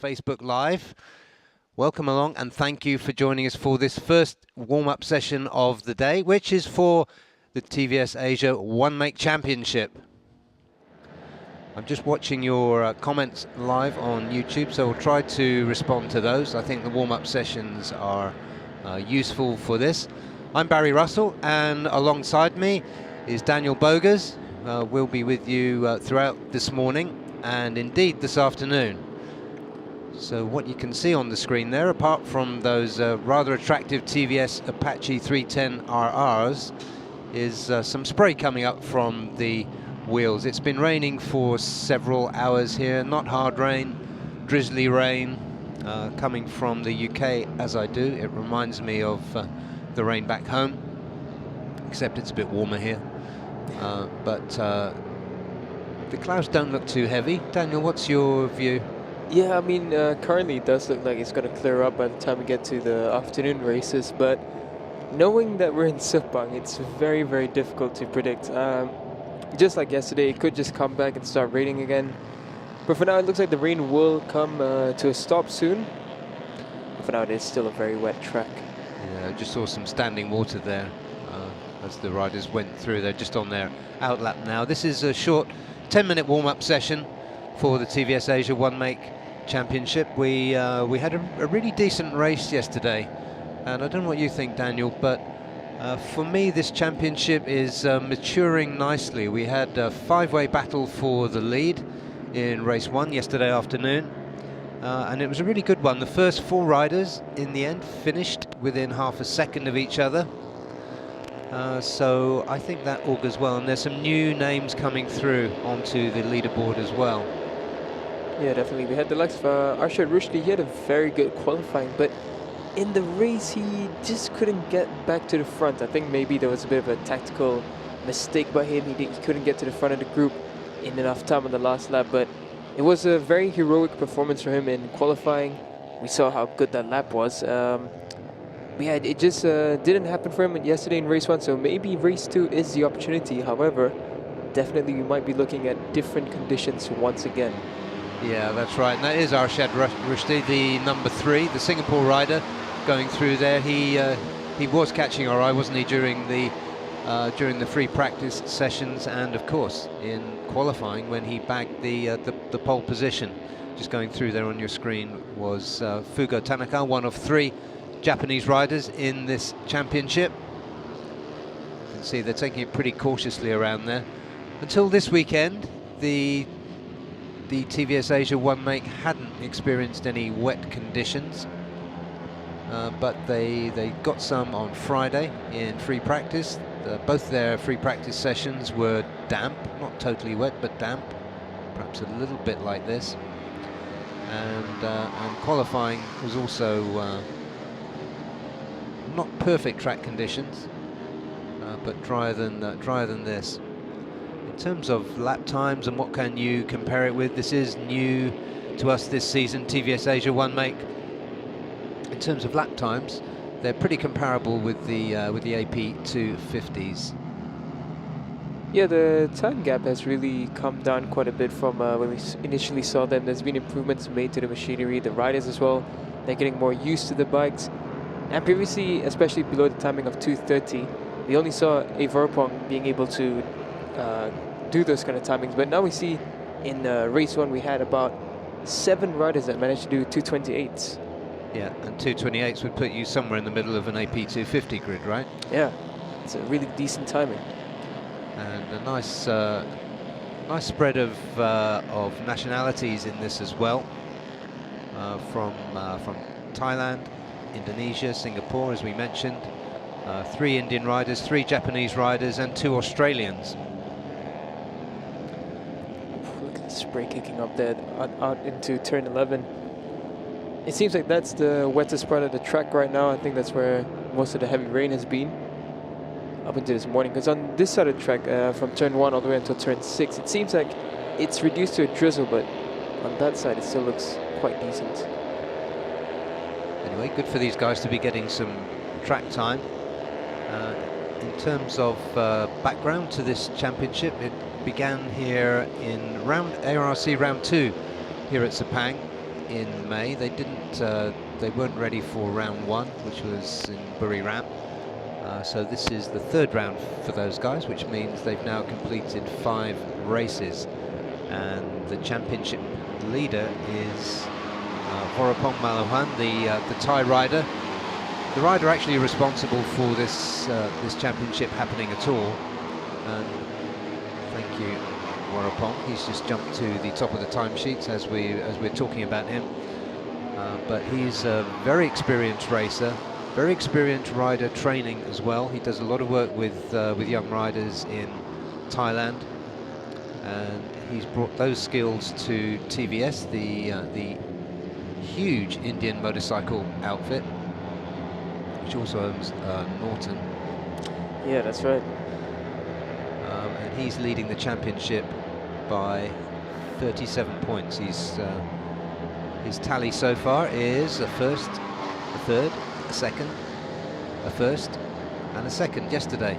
Facebook Live. Welcome along and thank you for joining us for this first warm-up session of the day, which is for the TVS Asia One Make Championship. I'm just watching your comments live on YouTube, so we'll try to respond to those. I think the warm-up sessions are useful for this. I'm Barry Russell, and alongside me is Daniel Bogers. We'll be with you throughout this morning and indeed this afternoon. So what you can see on the screen there, apart from those rather attractive TVS Apache 310 RRs, is some spray coming up from the wheels. It's been raining for several hours here, not hard rain, drizzly rain, coming from the UK as I do. It reminds me of the rain back home, except it's a bit warmer here. But the clouds don't look too heavy. Daniel, what's your view? Yeah, I mean, currently it does look like it's going to clear up by the time we get to the afternoon races, but knowing that we're in Sepang, it's very, very difficult to predict. Just like yesterday, it could just come back and start raining again. But for now, it looks like the rain will come to a stop soon. But for now, it is still a very wet track. Yeah, just saw some standing water there as the riders went through. They're just on their outlap now. This is a short 10-minute warm-up session for the TVS Asia One Make Championship. We had a really decent race yesterday, and I don't know what you think, Daniel, but for me this championship is maturing nicely. We had a five-way battle for the lead in race one yesterday afternoon, and it was a really good one. The first four riders in the end finished within half a second of each other, so I think that augurs well, and there's some new names coming through onto the leaderboard as well. Yeah, definitely. We had the likes of Arshad Rushdie. He had a very good qualifying, but in the race he just couldn't get back to the front. I think maybe there was a bit of a tactical mistake by him. He couldn't get to the front of the group in enough time on the last lap, but it was a very heroic performance for him in qualifying. We saw how good that lap was. It just didn't happen for him yesterday in race one, so maybe race two is the opportunity. However, definitely we might be looking at different conditions once again. Yeah, that's right, and that is Arshad Rushdie, the number 3, the Singapore rider, going through there. He was catching our eye, wasn't he, during the free practice sessions, and of course in qualifying when he bagged the pole position. Just going through there on your screen was Fugo Tanaka, one of 3 Japanese riders in this championship. You can see they're taking it pretty cautiously around there. Until this weekend, the TVS Asia One Make hadn't experienced any wet conditions, but they got some on Friday in free practice. Both their free practice sessions were damp, not totally wet, but damp, perhaps a little bit like this. And qualifying was also not perfect track conditions, but drier than this. In terms of lap times and what can you compare it with, this is new to us this season, TVS Asia One Make. In terms of lap times, they're pretty comparable with the AP250s. Yeah, the time gap has really come down quite a bit from when we initially saw them. There's been improvements made to the machinery, the riders as well. They're getting more used to the bikes. And previously, especially below the timing of 2:30, we only saw Averpong being able to do those kind of timings, but now we see in race one we had about 7 riders that managed to do 2:28s. Yeah, and 2:28s would put you somewhere in the middle of an AP250 grid, right? Yeah, it's a really decent timing. And a nice spread of nationalities in this as well, from Thailand, Indonesia, Singapore, as we mentioned. 3 Indian riders, 3 Japanese riders, and 2 Australians. Look at the spray kicking up there out into turn 11. It seems like that's the wettest part of the track right now. I think that's where most of the heavy rain has been up until this morning. Because on this side of the track, from turn 1 all the way until turn 6, it seems like it's reduced to a drizzle, but on that side it still looks quite decent. Anyway, good for these guys to be getting some track time. In terms of background to this championship, it began here in ARC round 2 here at Sepang. in May. They didn't. They weren't ready for round 1, which was in Buriram. So this is the 3rd round for those guys, which means they've now completed 5 races, and the championship leader is Vorapong Malawan, the Thai rider. The rider actually responsible for this this championship happening at all. And thank you, Vorapong. He's just jumped to the top of the timesheets as we're talking about him. But he's a very experienced racer, very experienced rider training as well. He does a lot of work with young riders in Thailand, and he's brought those skills to TVS, the huge Indian motorcycle outfit, which also owns Norton. Yeah, that's right. And he's leading the championship by 37 points. His tally so far is a first, a third, a second, a first, and a second yesterday.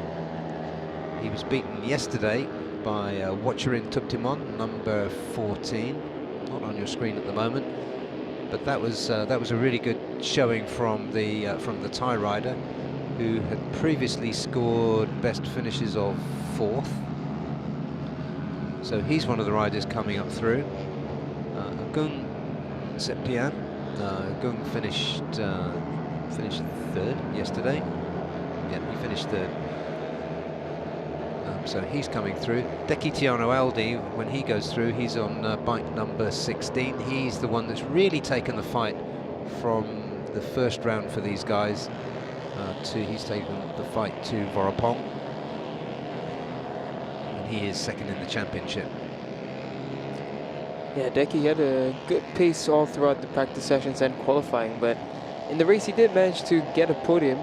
He was beaten yesterday by Watcherin Tuptimon, number 14. Not on your screen at the moment, but that was a really good showing from the Thai rider, who had previously scored best finishes of 4th. So he's one of the riders coming up through. Gung Sepang, Gung finished 3rd yesterday. Yeah, he finished 3rd. So he's coming through. Dekitiano Aldi, when he goes through, he's on bike number 16. He's the one that's really taken the fight from the first round for these guys. He's taken the fight to Vorapong, and he is second in the championship. Yeah, Deki had a good pace all throughout the practice sessions and qualifying, but in the race he did manage to get a podium.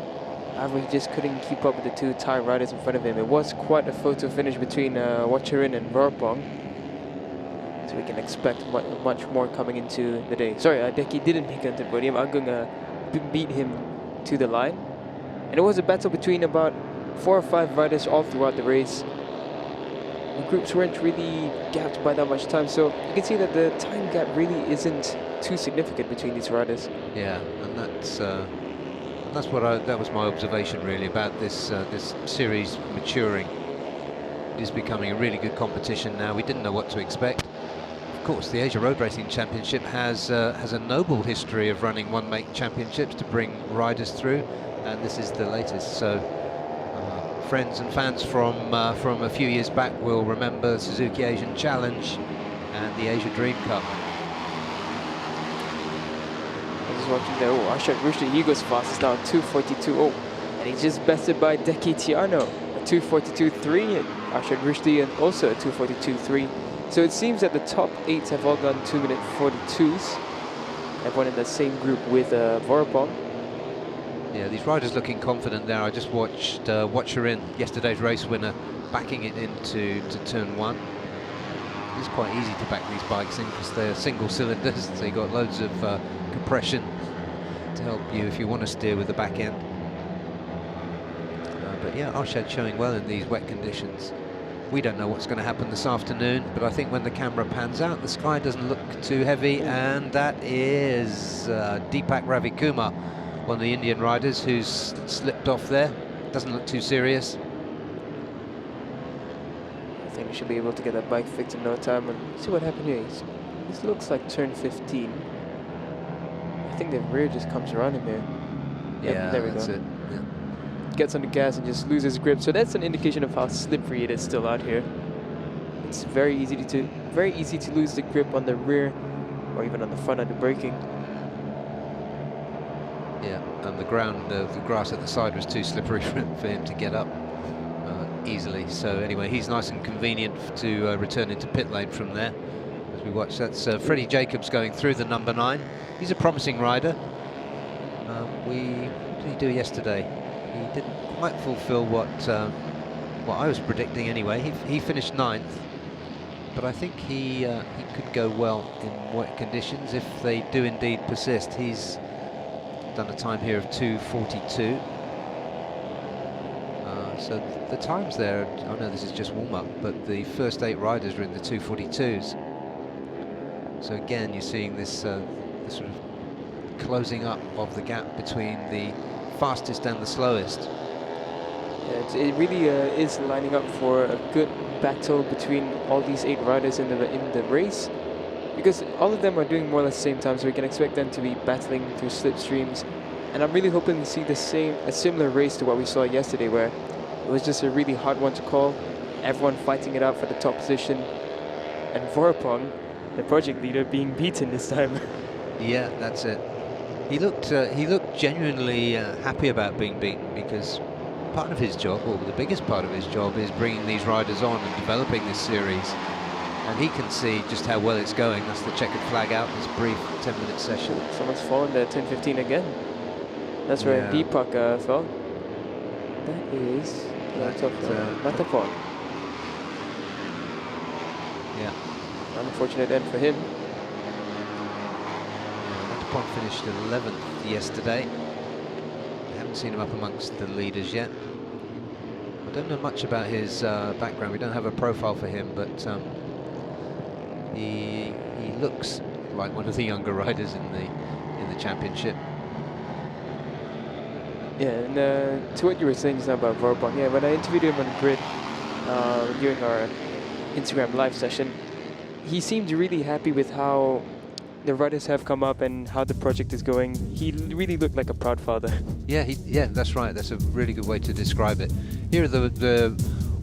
However, he just couldn't keep up with the 2 Thai riders in front of him. It was quite a photo finish between Watcherin and Vorapong, so we can expect much more coming into the day. Sorry, Deki didn't make it to the podium. Agung beat him to the line, and it was a battle between about 4 or 5 riders all throughout the race. The groups weren't really gapped by that much time, so you can see that the time gap really isn't too significant between these riders. Yeah, and that was my observation really about this this series maturing. It is becoming a really good competition now. We didn't know what to expect. Of course, the Asia Road Racing Championship has a noble history of running one-make championships to bring riders through, and this is the latest. So friends and fans from a few years back will remember the Suzuki Asian Challenge and the Asia Dream Cup. I was watching there. Oh, Arshad Rushdie, he goes fast. It's now 2:42.0, and he's just bested by Dekitiano, a 2:42.3, and Arshad Rushdie and also a 2:42.3. So it seems that the top 8 have all gone 2-minute 42s. Everyone in the same group with Vorapong. Yeah, these riders looking confident there. I just watched Watcherin, yesterday's race winner, backing it into turn 1. It's quite easy to back these bikes in because they're single cylinders, so you've got loads of compression to help you if you want to steer with the back end. But yeah, Arshad showing well in these wet conditions. We don't know what's going to happen this afternoon, but I think when the camera pans out, the sky doesn't look too heavy, and that is Deepak Ravikumar, one of the Indian riders who's slipped off there. Doesn't look too serious. I think we should be able to get that bike fixed in no time. And see what happened here. This looks like turn 15. I think the rear just comes around him here. Yeah, yep, there we that's go. it. Yeah. Gets on the gas and just loses grip. So that's an indication of how slippery it is still out here. It's very easy to lose the grip on the rear or even on the front of the braking. Yeah, and the ground, the grass at the side was too slippery for him to get up easily. So anyway, he's nice and convenient to return into pit lane from there. As we watch, that's Freddie Jacobs going through the number 9. He's a promising rider. What did he do yesterday? He didn't quite fulfill what I was predicting anyway. He finished 9th, but I think he could go well in wet conditions if they do indeed persist. He's done a time here of 2:42. So the times there, I know this is just warm-up, but the first 8 riders are in the 2:42s. So again, you're seeing this the sort of closing up of the gap between the fastest and the slowest. Yeah, it really is lining up for a good battle between all these 8 riders in the race, because all of them are doing more or less the same time, so we can expect them to be battling through slipstreams. And I'm really hoping to see a similar race to what we saw yesterday, where it was just a really hard one to call, everyone fighting it out for the top position, and Vorapong, the project leader, being beaten this time. Yeah, that's it. He looked genuinely happy about being beaten, because part of his job, or the biggest part of his job, is bringing these riders on and developing this series. And he can see just how well it's going. That's the checkered flag out, this brief 10-minute session. Someone's fallen there, 10:15 again. That's where Deepak fell. That is Matapon. Yeah. Unfortunate end for him. Matapon finished 11th yesterday. We haven't seen him up amongst the leaders yet. I don't know much about his background. We don't have a profile for him, but he looks like one of the younger riders in the championship. Yeah, and to what you were saying just now about Vorapong, yeah, when I interviewed him on the grid during our Instagram live session, he seemed really happy with how the riders have come up and how the project is going. He really looked like a proud father. Yeah, that's right. That's a really good way to describe it. Here are the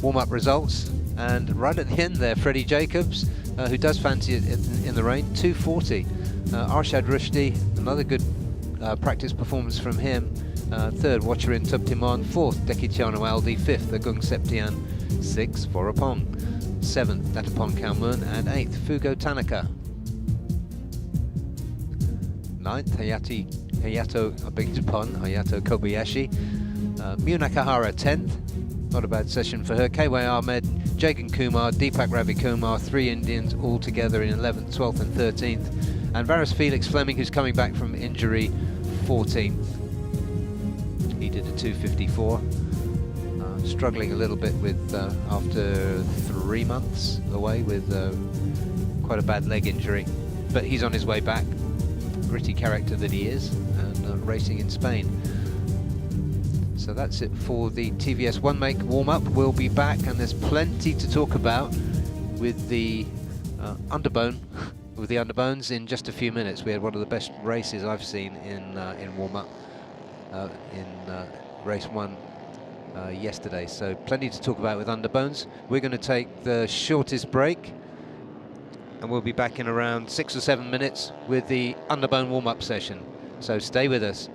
warm-up results, and right at the end there, Freddie Jacobs, who does fancy it in the rain, 2:40. Arshad Rushdie, another good practice performance from him. Third, Watcherin Tubtimon. Fourth, Dekitiano Aldi. Fifth, Agung Septian. Sixth, Vorapong. Seventh, Datapon Kalmun. And eighth, Fugo Tanaka. Ninth, Hayato Kobayashi. Miu Nakahara, 10th. Not a bad session for her. KY Ahmed, Jagan Kumar, Deepak Ravi Kumar, 3 Indians all together in 11th, 12th and 13th. And Varus Felix Fleming, who's coming back from injury, 14th. He did a 2:54. Struggling a little bit with after 3 months away with quite a bad leg injury. But he's on his way back. Gritty character that he is, and racing in Spain. So that's it for the TVS One Make warm-up. We'll be back, and there's plenty to talk about with the underbones in just a few minutes. We had one of the best races I've seen in warm-up in race 1 yesterday. So plenty to talk about with underbones. We're going to take the shortest break, and we'll be back in around 6 or 7 minutes with the underbone warm-up session. So stay with us.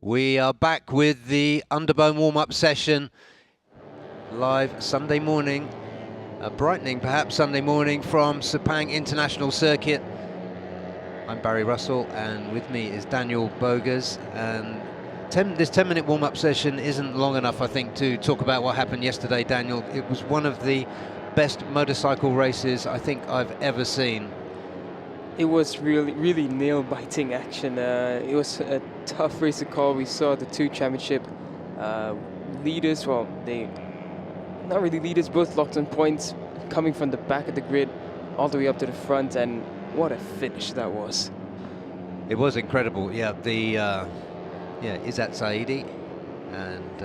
We are back with the underbone warm-up session, live Sunday morning, a brightening perhaps Sunday morning from Sepang International Circuit. I'm Barry Russell, and with me is Daniel Bogas, and this 10-minute warm-up session isn't long enough, I think, to talk about what happened yesterday, Daniel. It was one of the best motorcycle races I think I've ever seen. It was really nail-biting action. It was a tough race to call. We saw the two championship leaders, well, they not really leaders, both locked on points, coming from the back of the grid all the way up to the front, and what a finish that was. It was incredible. Yeah, Izzat Saidi and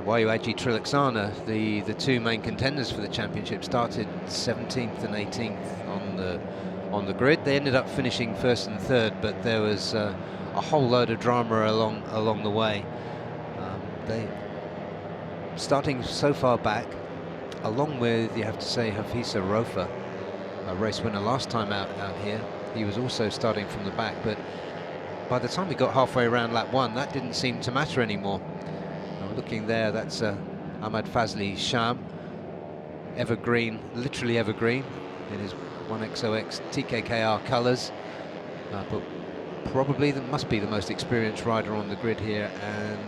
Wayuaji Trilaksana, the two main contenders for the championship, started 17th and 18th on the grid. They ended up finishing first and third, but there was a whole load of drama along the way. They starting so far back, along with, you have to say, Hafisa Rofa, a race winner last time out here. He was also starting from the back, but by the time we got halfway around lap one, that didn't seem to matter anymore. Looking there, that's Ahmad Fazli Sham, evergreen, literally evergreen, in his 1XOX TKKR colours, but probably that must be the most experienced rider on the grid here, and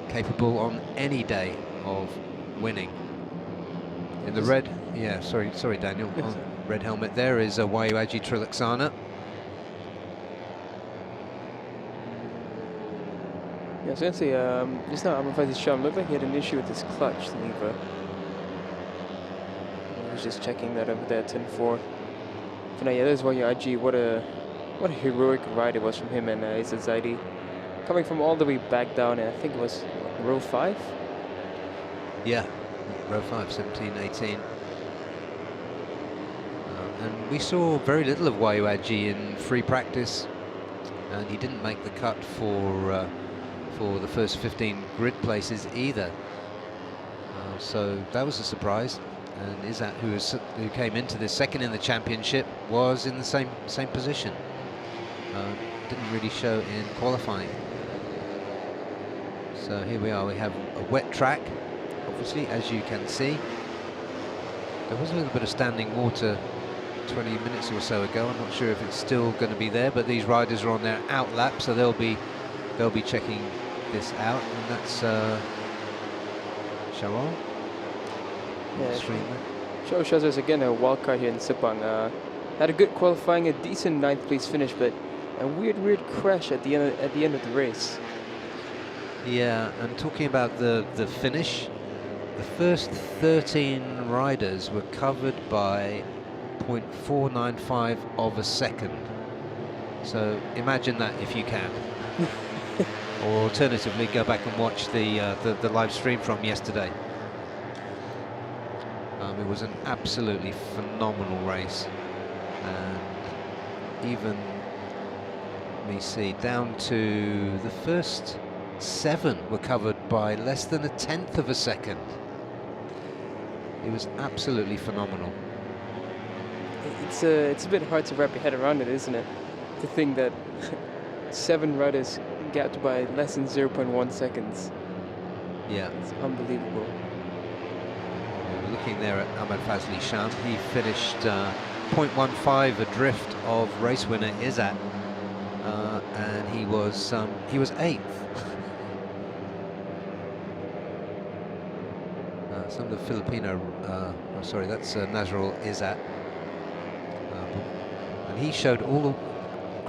capable on any day of winning. In the red, sorry Daniel, on red helmet there is a Wayuaji Trilaksana. Yeah, so let's say, just now Ahmad Fazli Sham looked like he had an issue with his clutch lever. I was just checking that over there, 10-4. But no, yeah, there's Wayuaji. What a heroic ride it was from him and Izzat Zaidi, coming from all the way back down, and I think it was row 5. Yeah, row 5, 17, 18. And we saw very little of Wayuaji in free practice, and he didn't make the cut for the first 15 grid places either. So that was a surprise. And Izzat, who came into this second in the championship, was in the same position. Didn't really show in qualifying. So here we are. We have a wet track, obviously, as you can see. There was a little bit of standing water 20 minutes or so ago. I'm not sure if it's still going to be there, but these riders are on their out lap, so they'll be checking this out. And that's Sharon. Yeah, Shazza is again a wild card here in Sepang. Had a good qualifying, a decent 9th place finish, but a weird crash at the end of the race. Yeah, and talking about the finish, the first 13 riders were covered by 0.495 of a second. So imagine that if you can. Or alternatively, go back and watch the live stream from yesterday. It was an absolutely phenomenal race, and even, let me see, down to the first 7 were covered by less than 1/10 of a second. It was absolutely phenomenal. It's a bit hard to wrap your head around it, isn't it? To think that 7 riders gapped by less than 0.1 seconds. Yeah, it's unbelievable. Looking there at Ahmad Fazli Sham, he finished 0.15 adrift of race winner Izzat, and he was 8th. Some of the Filipino, sorry, that's Nazrul Izzat, and he showed all the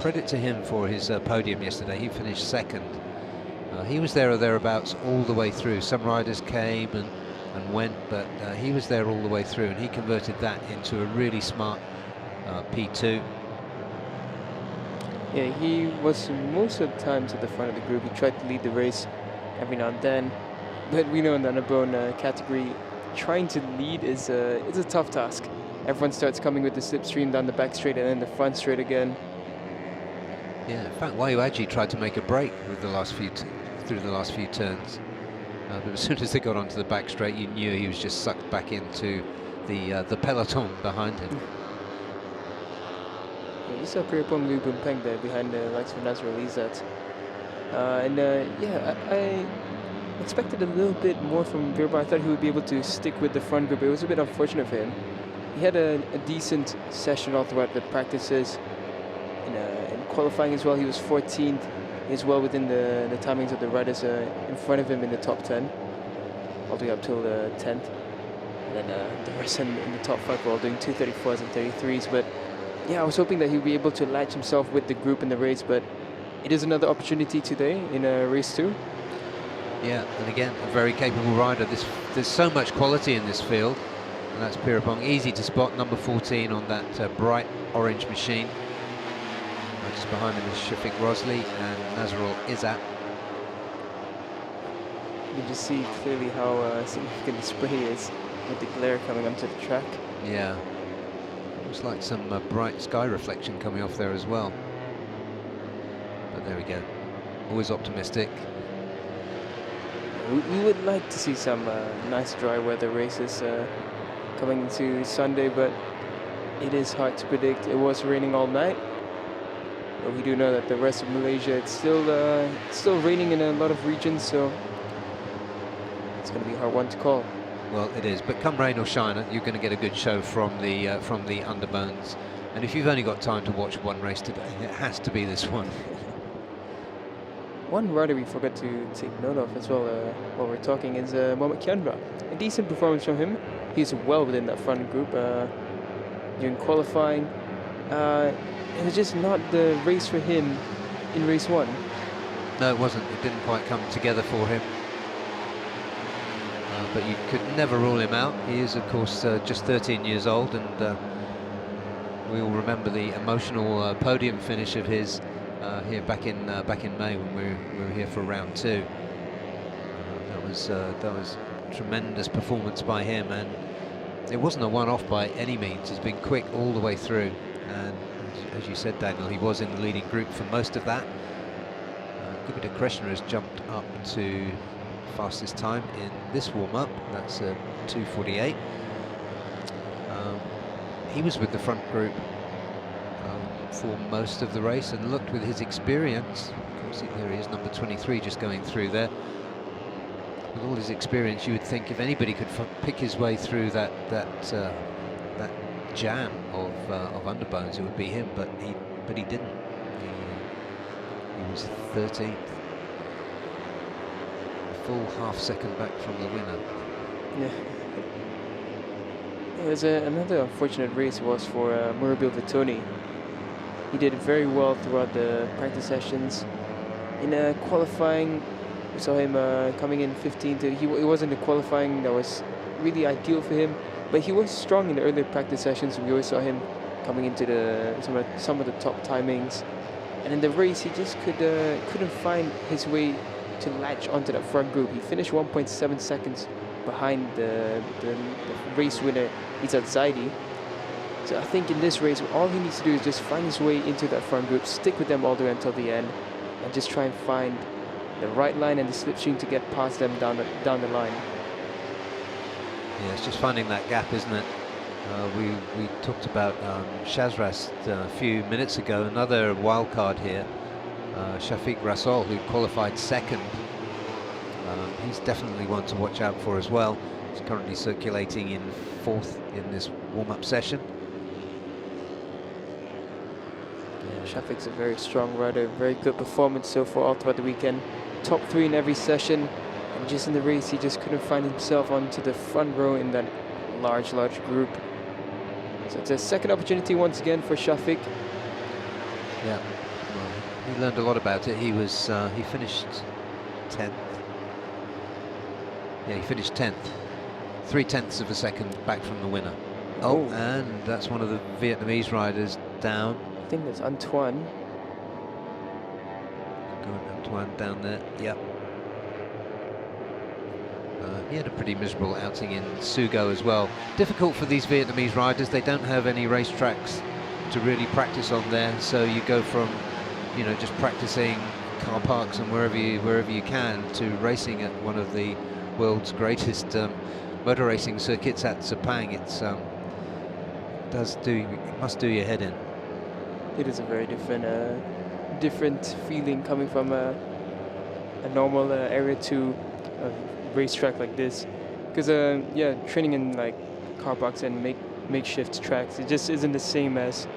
credit to him for his podium yesterday. He finished 2nd. He was there or thereabouts all the way through. Some riders came and went, but he was there all the way through, and he converted that into a really smart P2. Yeah, he was most of the times at the front of the group. He tried to lead the race every now and then, but we know in the underbone category, trying to lead is a tough task. Everyone starts coming with the slipstream down the back straight and then the front straight again. Yeah, in fact, Wayuaji tried to make a break with the last few through the last few turns. But as soon as they got onto the back straight, you knew he was just sucked back into the peloton behind him. Yeah, you saw Priyapong Liu Bumpeng there behind the likes of Nazrul Izzat. Yeah, I expected a little bit more from Virba. I thought he would be able to stick with the front group. It was a bit unfortunate for him. He had a decent session all throughout the practices. In qualifying as well, he was 14th. He's well within the timings of the riders in front of him in the top 10, all the way up till the 10th. And then the rest in the top 5 were all doing 234s and 33s. But yeah, I was hoping that he'd be able to latch himself with the group in the race, but it is another opportunity today in race 2. Yeah, and again, a very capable rider. There's so much quality in this field, and that's Pirapong. Easy to spot, number 14 on that bright orange machine. Just behind him is Shafiq Rosley and Nazrul Izzat. You can just see clearly how significant the spray is with the glare coming onto the track. Yeah, looks like some bright sky reflection coming off there as well. But there we go, always optimistic. We would like to see some nice dry weather races coming into Sunday, but it is hard to predict. It was raining all night, but we do know that the rest of Malaysia, it's still raining in a lot of regions, so it's going to be a hard one to call. Well, it is, but come rain or shine, you're going to get a good show from the underbones. And if you've only got time to watch one race today, it has to be this one. One rider we forgot to take note of as well while we're talking is Mohamed Kiandra. A decent performance from him. He's well within that front group during qualifying. It was just not the race for him in race 1. No, it wasn't. It didn't quite come together for him. But you could never rule him out. He is, of course, just 13 years old, and we all remember the emotional podium finish of his here back in May when we were here for round 2. That was tremendous performance by him, and it wasn't a one-off by any means. He's been quick all the way through, and as you said, Daniel, he was in the leading group for most of that. Yuki Ito has jumped up to fastest time in this warm-up. That's 2:48. He was with the front group for most of the race, and looked with his experience. Of course, there he is, number 23, just going through there. With all his experience, you would think if anybody could pick his way through that jam of underbones, it would be him. But he didn't. He was 13th, a full half-second back from the winner. Yeah. It was another unfortunate race was for Murabil Vitoni. He did very well throughout the practice sessions. In qualifying, we saw him coming in 15th. It wasn't the qualifying that was really ideal for him, but he was strong in the earlier practice sessions. We always saw him coming into some of the top timings. And in the race, he just couldn't find his way to latch onto that front group. He finished 1.7 seconds behind the race winner, Izzat Zaidi. So I think in this race, all he needs to do is just find his way into that front group, stick with them all the way until the end, and just try and find the right line and the slipstream to get past them down the line. Yeah, it's just finding that gap, isn't it? We talked about Shazras a few minutes ago, another wild card here. Shafiq Rasol, who qualified 2nd. He's definitely one to watch out for as well. He's currently circulating in 4th in this warm-up session. Shafiq's a very strong rider, very good performance so far all throughout the weekend. Top 3 in every session, and just in the race he just couldn't find himself onto the front row in that large group. So it's a second opportunity once again for Shafiq. Yeah, well, he learned a lot about it. He finished 10th. Yeah, he finished 10th. 0.3 of a second back from the winner. Oh, and that's one of the Vietnamese riders down. I think that's Antoine. Antoine down there, yep. He had a pretty miserable outing in Sugo as well. Difficult for these Vietnamese riders. They don't have any racetracks to really practice on there, so you go from, you know, just practicing car parks and wherever you can to racing at one of the world's greatest motor racing circuits at Sepang. It must do your head in. It is a very different feeling coming from a normal Area 2 racetrack like this. Because yeah, training in like car parks and makeshift tracks, it just isn't the same as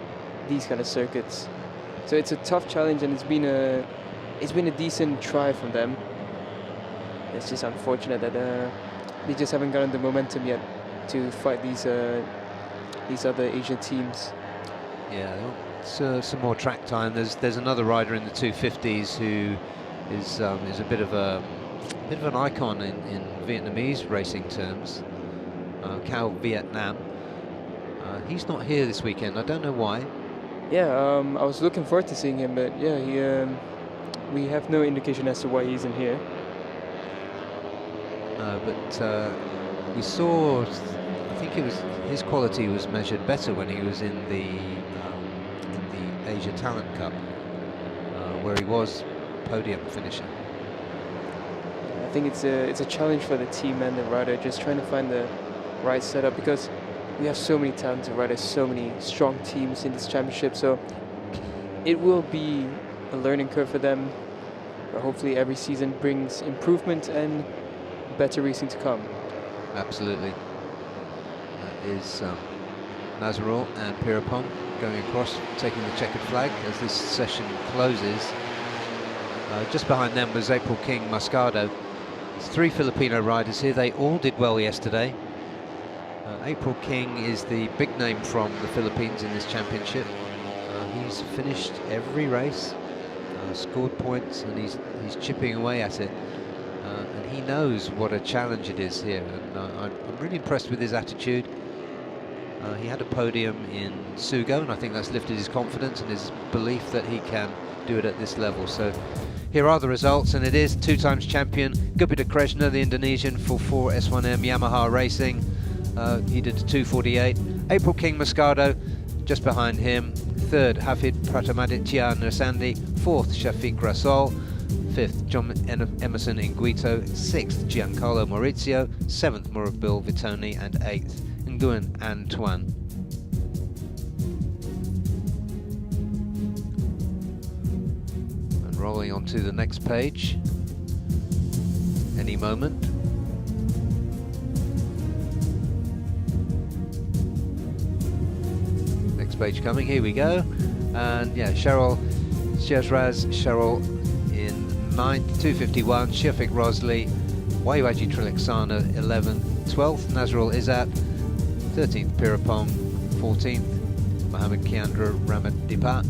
these kind of circuits. So it's a tough challenge, and it's been a decent try from them. It's just unfortunate that they just haven't gotten the momentum yet to fight these other Asian teams. Yeah, some more track time. There's another rider in the 250s who is a bit of an icon in Vietnamese racing terms. Cao Vietnam. He's not here this weekend. I don't know why. Yeah, I was looking forward to seeing him, but yeah, we have no indication as to why he isn't here. But we saw, I think it was his quality was measured better when he was in the Asia Talent Cup, where he was podium finisher. I think it's a challenge for the team and the rider, just trying to find the right setup, because we have so many talented riders, so many strong teams in this championship. So it will be a learning curve for them, but hopefully every season brings improvement and better racing to come. Absolutely. That is Nazarul and Pirapong going across, taking the checkered flag as this session closes. Just behind them was April King Moscado. There's 3 Filipino riders here. They all did well yesterday. April King is the big name from the Philippines in this championship. He's finished every race, scored points, and he's chipping away at it. And he knows what a challenge it is here, and I'm really impressed with his attitude. He had a podium in Sugo, and I think that's lifted his confidence and his belief that he can do it at this level. So here are the results, and it is 2-times champion Gupita Krishna, the Indonesian, for 4 S1M Yamaha Racing. He did a 2:48. April King Moscado just behind him. 3rd, Hafid Pratamaditya Nursandi. 4th, Shafiq Rasol. 5th, John Emerson Inguito. 6th, Giancarlo Maurizio. 7th, Murabil Vitoni. And 8th, Nguyen Antoine. And rolling on to the next page any moment. Page coming, here we go. And yeah, Cheryl in 9th, 251, Shafiq Rosley, Wayuaji Trilexana 11th, 12th, Nazrul Izzat, 13th, Pirapong, 14th, Mohammed Kiandra Ramadipa,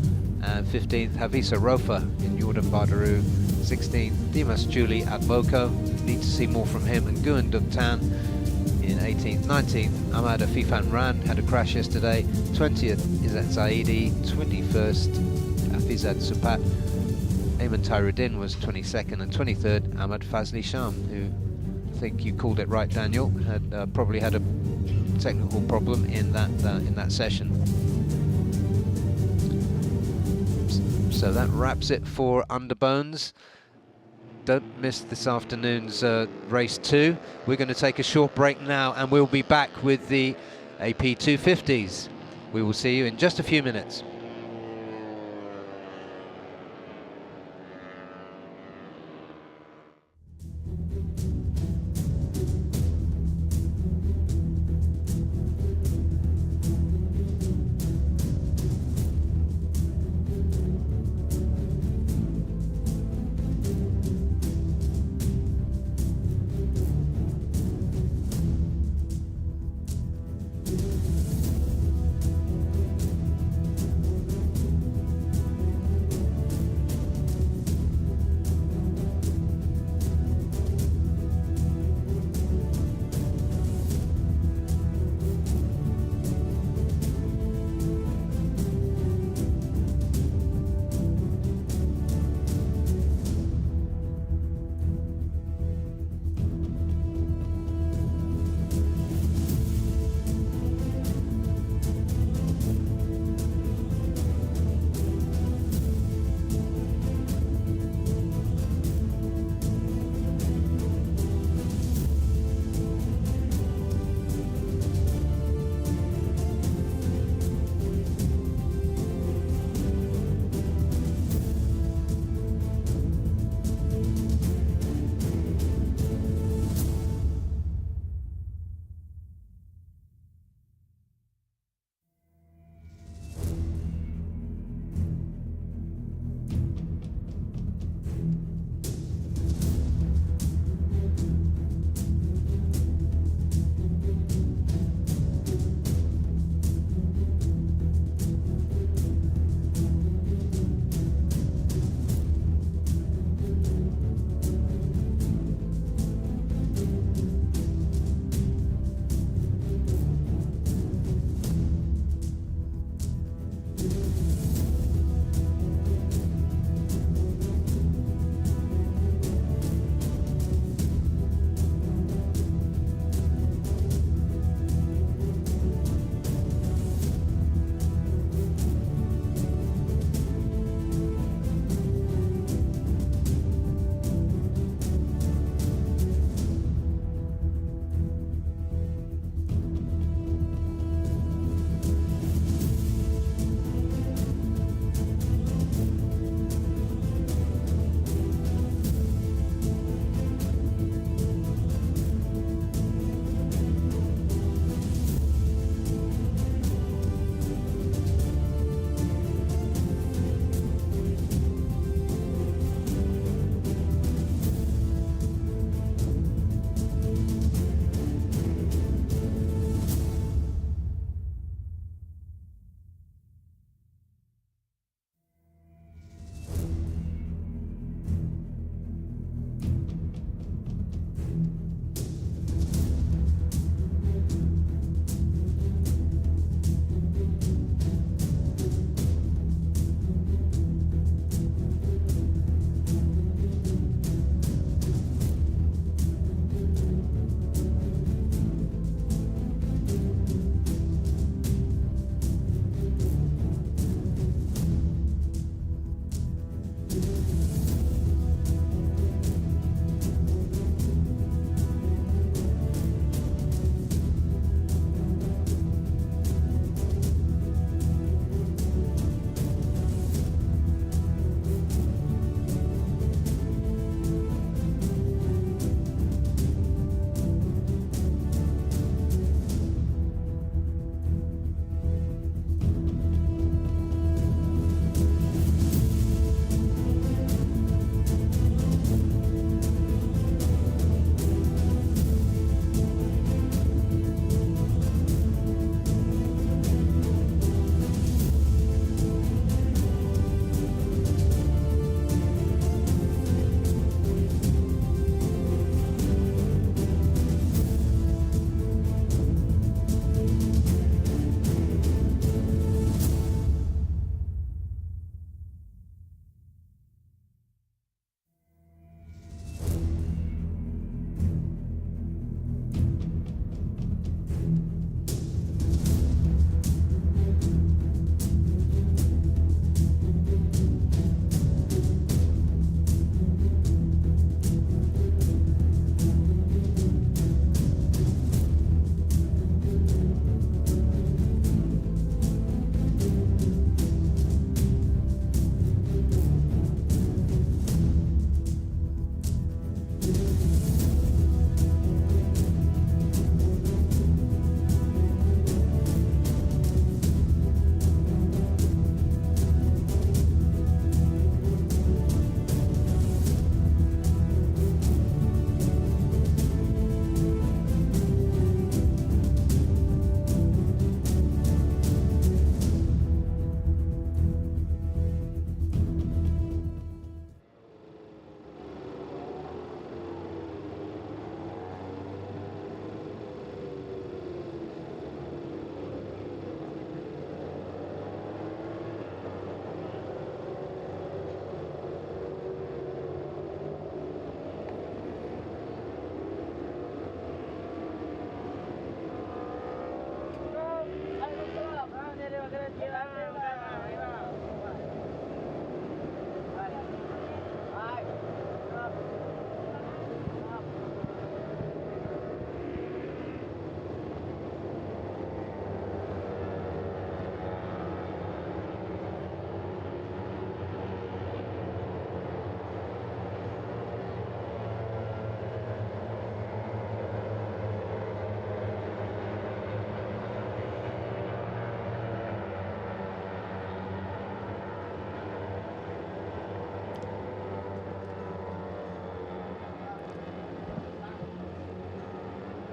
and 15th, Havisa Rofa in Jordan Badaru, 16th, Dimas Juli Adboko, need to see more from him, and Nguyen Duc Tan in 18th, 19th, Ahmad Afifan Ran had a crash yesterday, 20th, Izzat Zaidi, 21st, Afizad Supat, Ayman Tyrudin was 22nd, and 23rd, Ahmad Fazli Sham, who I think you called it right, Daniel, had probably had a technical problem in that session. So that wraps it for Underbones. Don't miss this afternoon's race 2. We're going to take a short break now, and we'll be back with the AP250s. We will see you in just a few minutes.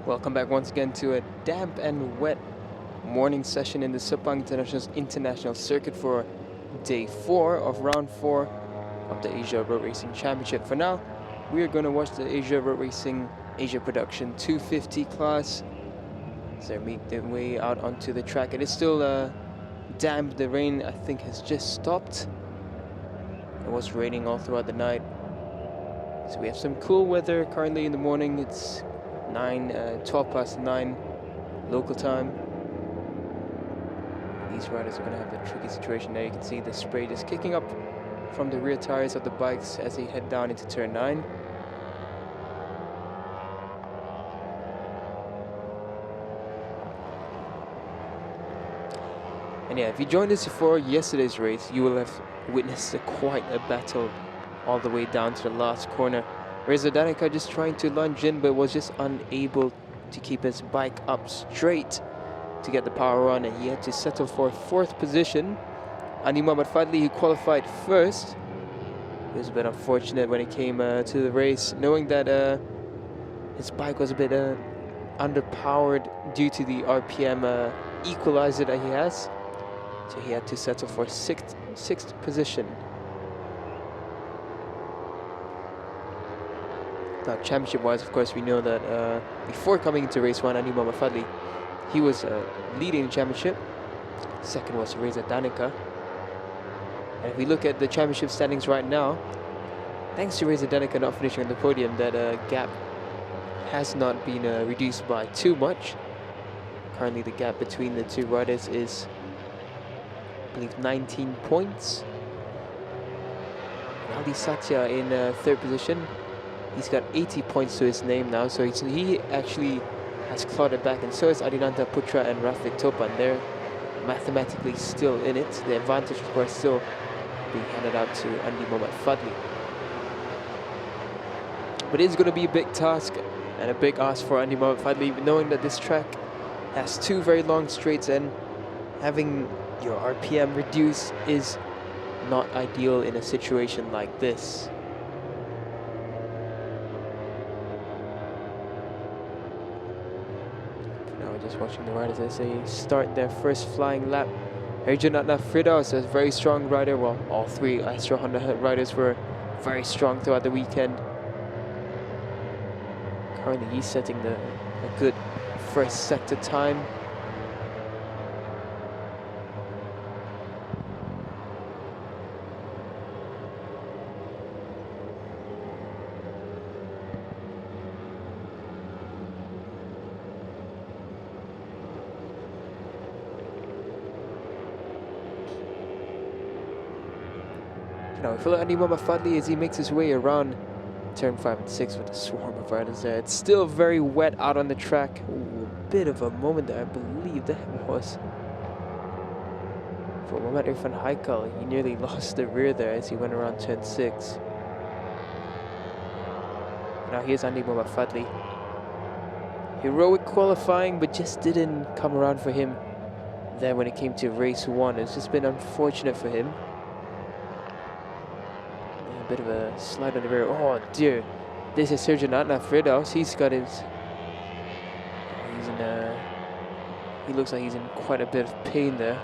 Welcome back once again to a damp and wet morning session in the Sepang International Circuit for day 4 of round 4 of the Asia Road Racing Championship. For now, we are going to watch the Asia Road Racing Asia Production 250 class as they make their way out onto the track. It is still damp. The rain, I think, has just stopped. It was raining all throughout the night. So we have some cool weather currently in the morning. It's 12 past 9 local time. These riders are going to have a tricky situation there. You can see the spray just kicking up from the rear tires of the bikes as they head down into turn 9. And yeah, if you joined us before yesterday's race, you will have witnessed quite a battle all the way down to the last corner. Reza Danica just trying to lunge in, but was just unable to keep his bike up straight to get the power on, and he had to settle for 4th position. Andi Muhammad Fadli, who qualified first, it was a bit unfortunate when it came to the race, knowing that his bike was a bit underpowered due to the RPM equalizer that he has. So he had to settle for 6th position. Now, championship-wise, of course, we know that before coming into race 1, Andi Muhammad Fadli, he was leading the championship. Second was Reza Danica. And if we look at the championship standings right now, thanks to Reza Danica not finishing on the podium, that gap has not been reduced by too much. Currently, the gap between the two riders is, I believe, 19 points. Ali Satya in 3rd position. He's got 80 points to his name now, so he actually has clawed it back, and so is Adinanta Putra and Rafik Topan. They're mathematically still in it. The advantage, of course, still being handed out to Andi Muhammad Fadli. But it is going to be a big task and a big ask for Andi Muhammad Fadli, knowing that this track has 2 very long straights, and having your RPM reduced is not ideal in a situation like this. Just watching the riders as they start their first flying lap. Herjanatna Firdaus is a very strong rider. Well, all 3 Astra Honda riders were very strong throughout the weekend. Currently, he's setting a good first sector time. Now we follow Andi Muhammad Fadli as he makes his way around turn 5 and 6 with a swarm of riders there. It's still very wet out on the track. Ooh, a bit of a moment there, I believe that was for Mohamed Irfan Haikal. He nearly lost the rear there as he went around turn 6. Now here's Andi Muhammad Fadli. Heroic qualifying, but just didn't come around for him there when it came to race 1. It's just been unfortunate for him. A bit of a slide on the rear. Oh dear. This is Herjanatna Firdaus. He's got his... He's in he looks like he's in quite a bit of pain there.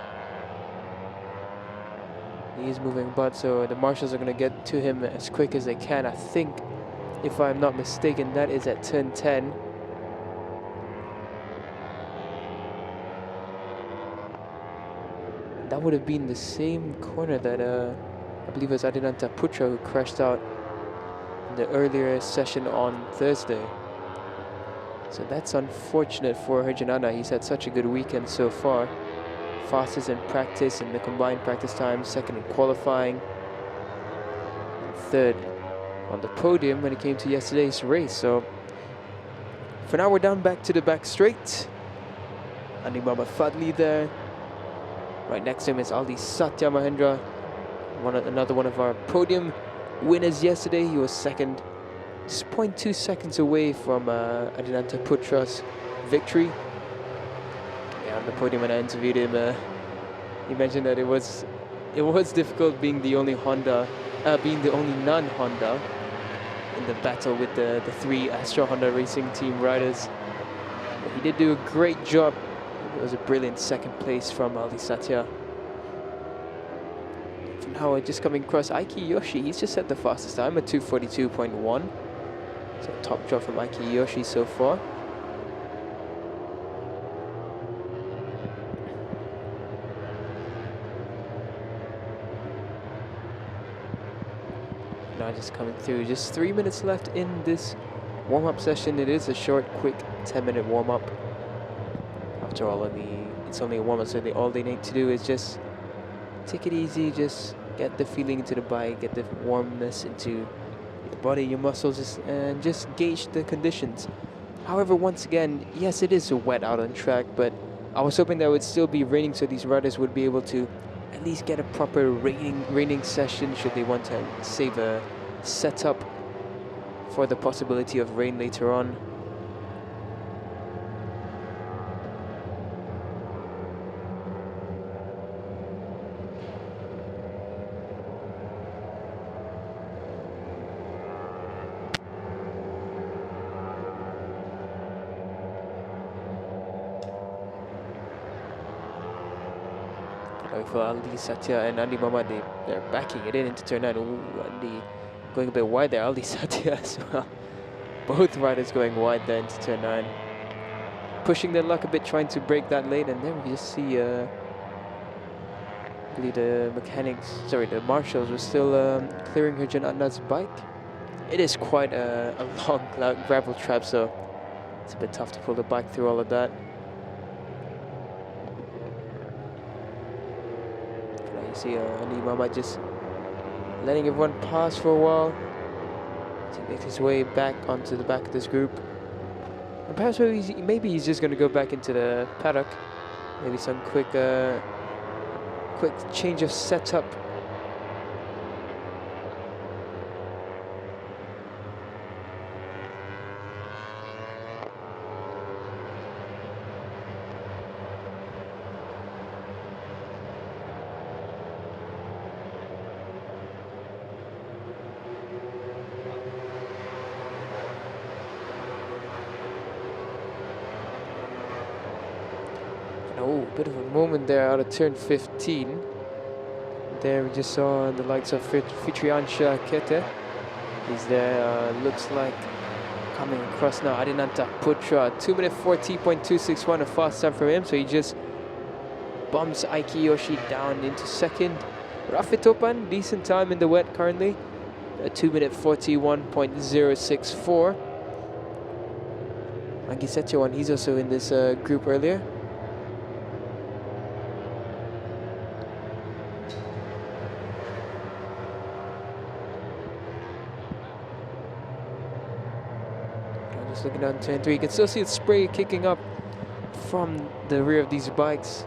He is moving about, so the marshals are going to get to him as quick as they can. I think, if I'm not mistaken, that is at turn 10. That would have been the same corner that I believe it was Adinanta Putra who crashed out in the earlier session on Thursday. So that's unfortunate for Herjanatna. He's had such a good weekend so far. Fastest in practice in the combined practice time, 2nd in qualifying, and 3rd on the podium when it came to yesterday's race. So for now, we're down back to the back straight. Andi Muhammad Fadli there. Right next to him is Ali Satya Mahindra, another one of our podium winners yesterday. He was 2nd, just 0.2 seconds away from Adinanta Putra's victory. Yeah, on the podium when I interviewed him, he mentioned that it was difficult being the only non-Honda in the battle with the 3 Astra Honda Racing Team riders. But he did do a great job. It was a brilliant second place from Ali Satya. For now, just coming across Aiki Yoshi. He's just set the fastest time at 2:42.1. So top drop from Aiki Yoshi so far. Now just coming through. Just 3 minutes left in this warm-up session. It is a short, quick 10-minute warm-up. After all, it's only a warm-up, so all they need to do is just take it easy, just get the feeling into the bike, get the warmness into your body, your muscles, and just gauge the conditions. However, once again, yes, it is wet out on track, but I was hoping that it would still be raining, so these riders would be able to at least get a proper raining session should they want to save a setup for the possibility of rain later on. For Ali Satya and Andy Muhammad, they're backing it into turn 9. Ooh, Andy going a bit wide there. Ali Satya as well. Both riders going wide there into turn 9. Pushing their luck a bit, trying to break that lane, and then we just see I believe the marshals were still clearing Hurjan Adnan's bike. It is quite a long gravel trap, so it's a bit tough to pull the bike through all of that. See Andy Muhammad just letting everyone pass for a while to make his way back onto the back of this group. And perhaps maybe he's just going to go back into the paddock. Maybe some quick change of setup. Oh, bit of a moment there out of turn 15. There we just saw the likes of Fitriansha Kete. He's there, looks like coming across now. Adinanta Putra, 2:40.261, a fast time from him. So he just bumps Aiki Yoshi down into second. Rafitopan, decent time in the wet currently. 2:41.064. Angi Setyawan, he's also in this group earlier. Just looking down turn 3, you can still see the spray kicking up from the rear of these bikes.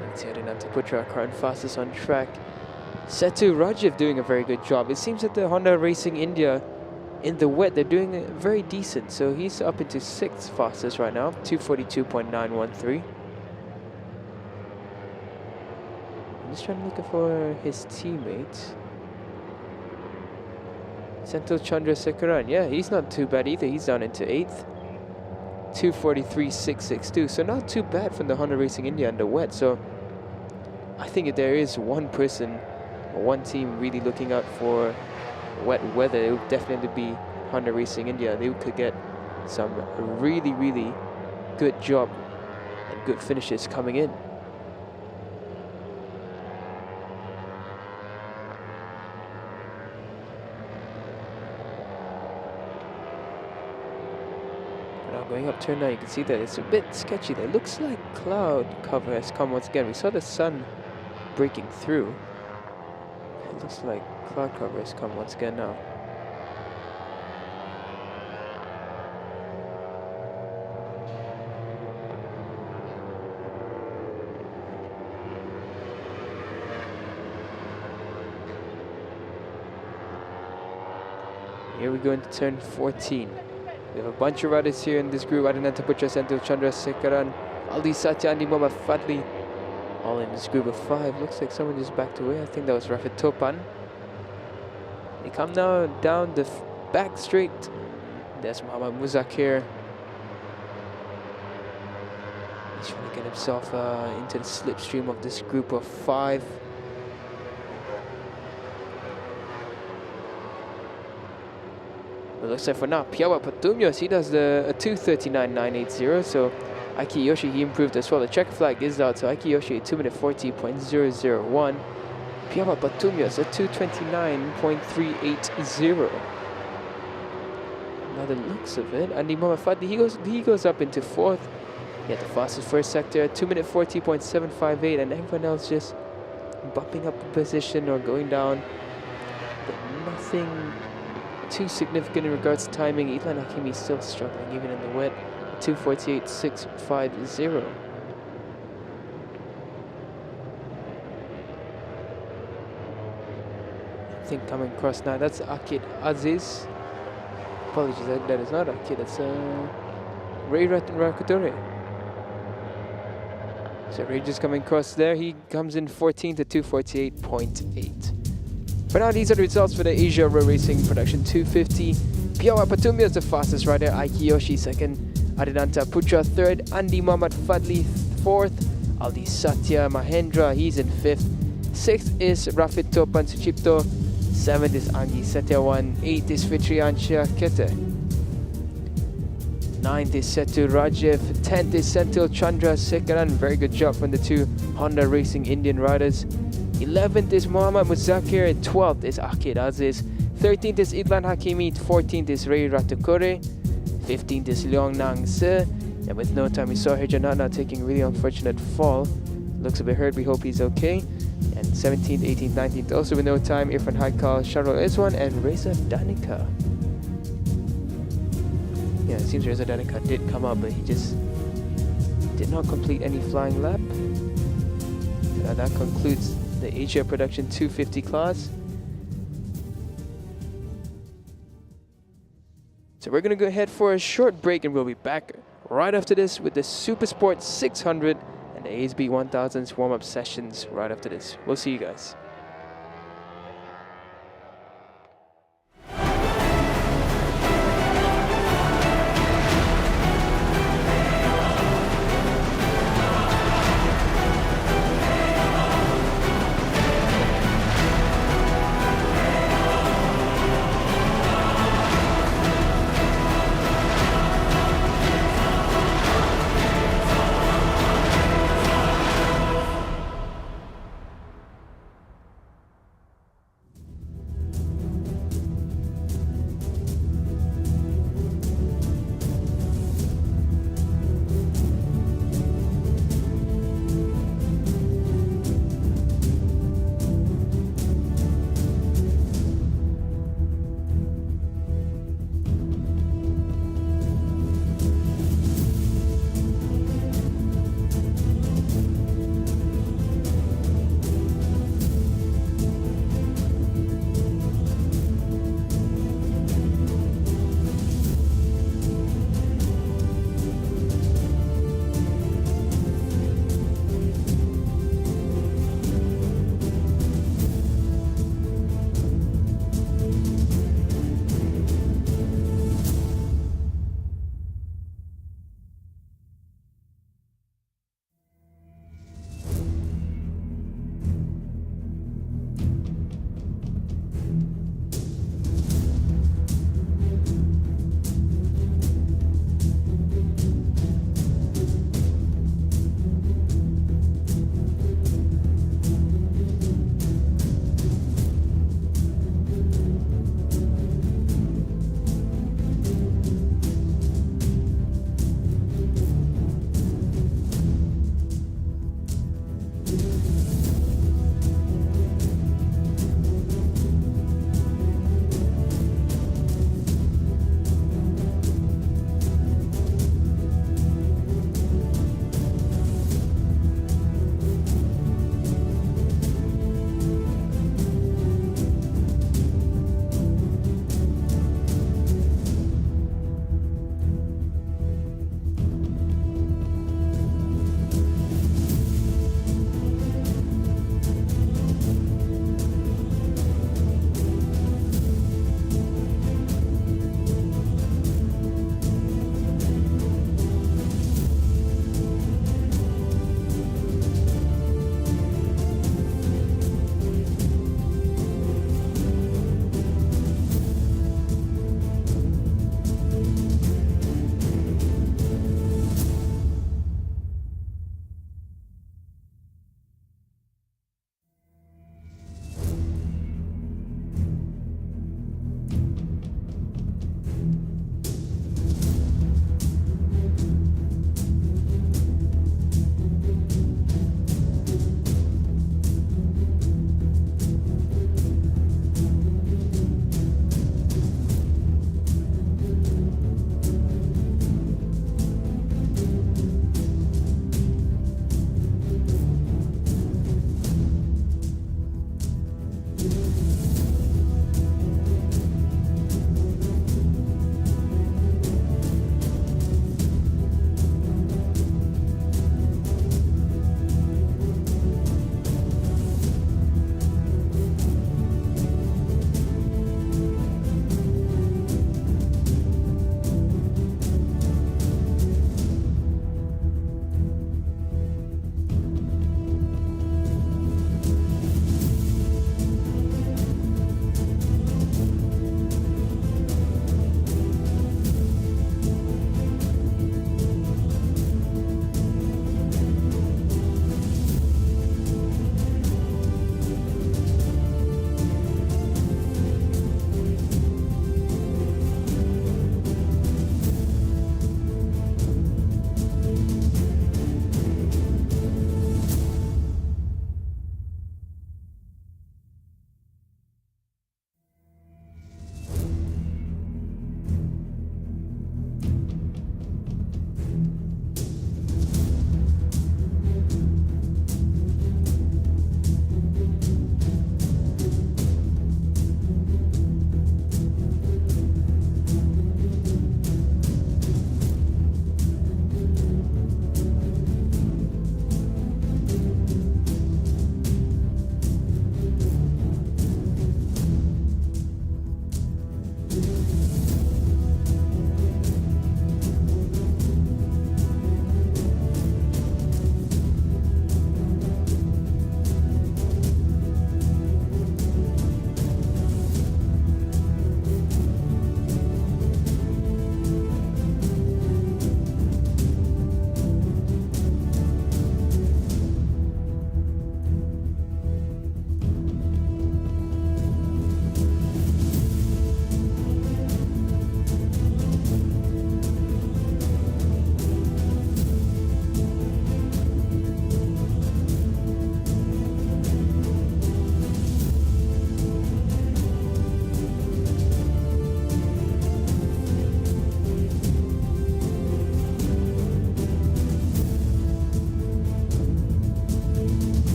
You can see Adinanta Putra, current fastest on track. Setu Rajiv doing a very good job. It seems that the Honda Racing India in the wet, they're doing very decent. So he's up into 6th fastest right now, 2:42.913. I'm just trying to look for his teammates. Senthil Chandra Sekaran, yeah, he's not too bad either. He's down into 8th, 2:43.662. So not too bad from the Honda Racing India in the wet. So I think if there is one person or one team really looking out for wet weather, it would definitely be Honda Racing India. They could get some really, really good job and good finishes coming in. Going up turn 9, you can see that it's a bit sketchy there. Looks like cloud cover has come once again. We saw the sun breaking through. It looks like cloud cover has come once again now. Here we go into turn 14. We have a bunch of riders here in this group. Adinanta Putra, Senthil Chandra Sekaran, Ali Satya, Andy Muhammad Fadli, all in this group of 5. Looks like someone just backed away. I think that was Rafit Topan. They come now down the back straight. There's Muhammad Muzakir. get himself into the slipstream of this group of 5. It looks like for now, Piawa Patumyos, he does a 2:39.980, so Aiki Yoshi, he improved as well. The checker flag is out, so Aiki Yoshi, 2-minute 40.001. Piawa Patumyos, a 2:29.380. By the looks of it, Andy Mohamed Fadli, he goes up into 4th. He had the fastest first sector, 2-minute 40.758, and everyone else just bumping up a position or going down, but nothing too significant in regards to timing. Itlan Hakimi still struggling even in the wet, 2:48.650. I think coming across now, that's Akid Aziz. Apologies, that is not Akid, that's Ray Rakudore. So Ray just coming across there, he comes in 14th at 2:48.8. For now, these are the results for the Asia Road Racing Production 250. Piawa Patumya is the fastest rider, Aiki Yoshi second, Adinanta Putra third, Andy Mohamed Fadli fourth, Aldi Satya Mahindra, he's in 5th. 6th is Rafit Topan Suchipto, 7th is Angi Setyawan, 8th is Fitriansha Kete, 9th is Setu Rajiv, 10th is Senthil Chandra Sekaran, very good job from the 2 Honda Racing Indian riders. 11th is Muhammad Muzakir, and 12th is Akid Aziz. 13th is Idlan Hakimi, 14th is Ray Ratukore, 15th is Leong Nang Se, and with no time we saw Hirjanana taking a really unfortunate fall. Looks a bit hurt, we hope he's okay. And 17th, 18th, 19th also with no time, Irfan Haikal, Sharul Iswan, and Reza Danica. Yeah, it seems Reza Danica did come up, but he just did not complete any flying lap. So that concludes the Asia Production 250 class. So we're going to go ahead for a short break, and we'll be back right after this with the Super Sport 600 and the ASB 1000's warm-up sessions right after this. We'll see you guys.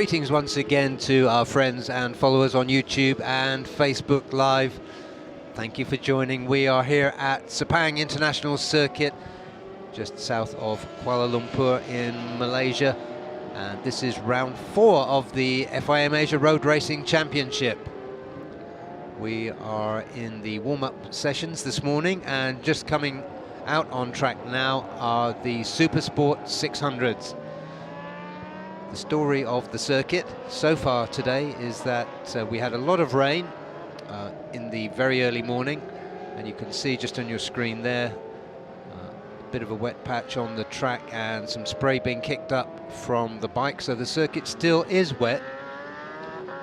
Greetings once again to our friends and followers on YouTube and Facebook Live. Thank you for joining. We are here at Sepang International Circuit, just south of Kuala Lumpur in Malaysia. And this is round 4 of the FIM Asia Road Racing Championship. We are in the warm-up sessions this morning, and just coming out on track now are the Super Sport 600s. The story of the circuit so far today is that we had a lot of rain in the very early morning, and you can see just on your screen there a bit of a wet patch on the track and some spray being kicked up from the bike, so the circuit still is wet.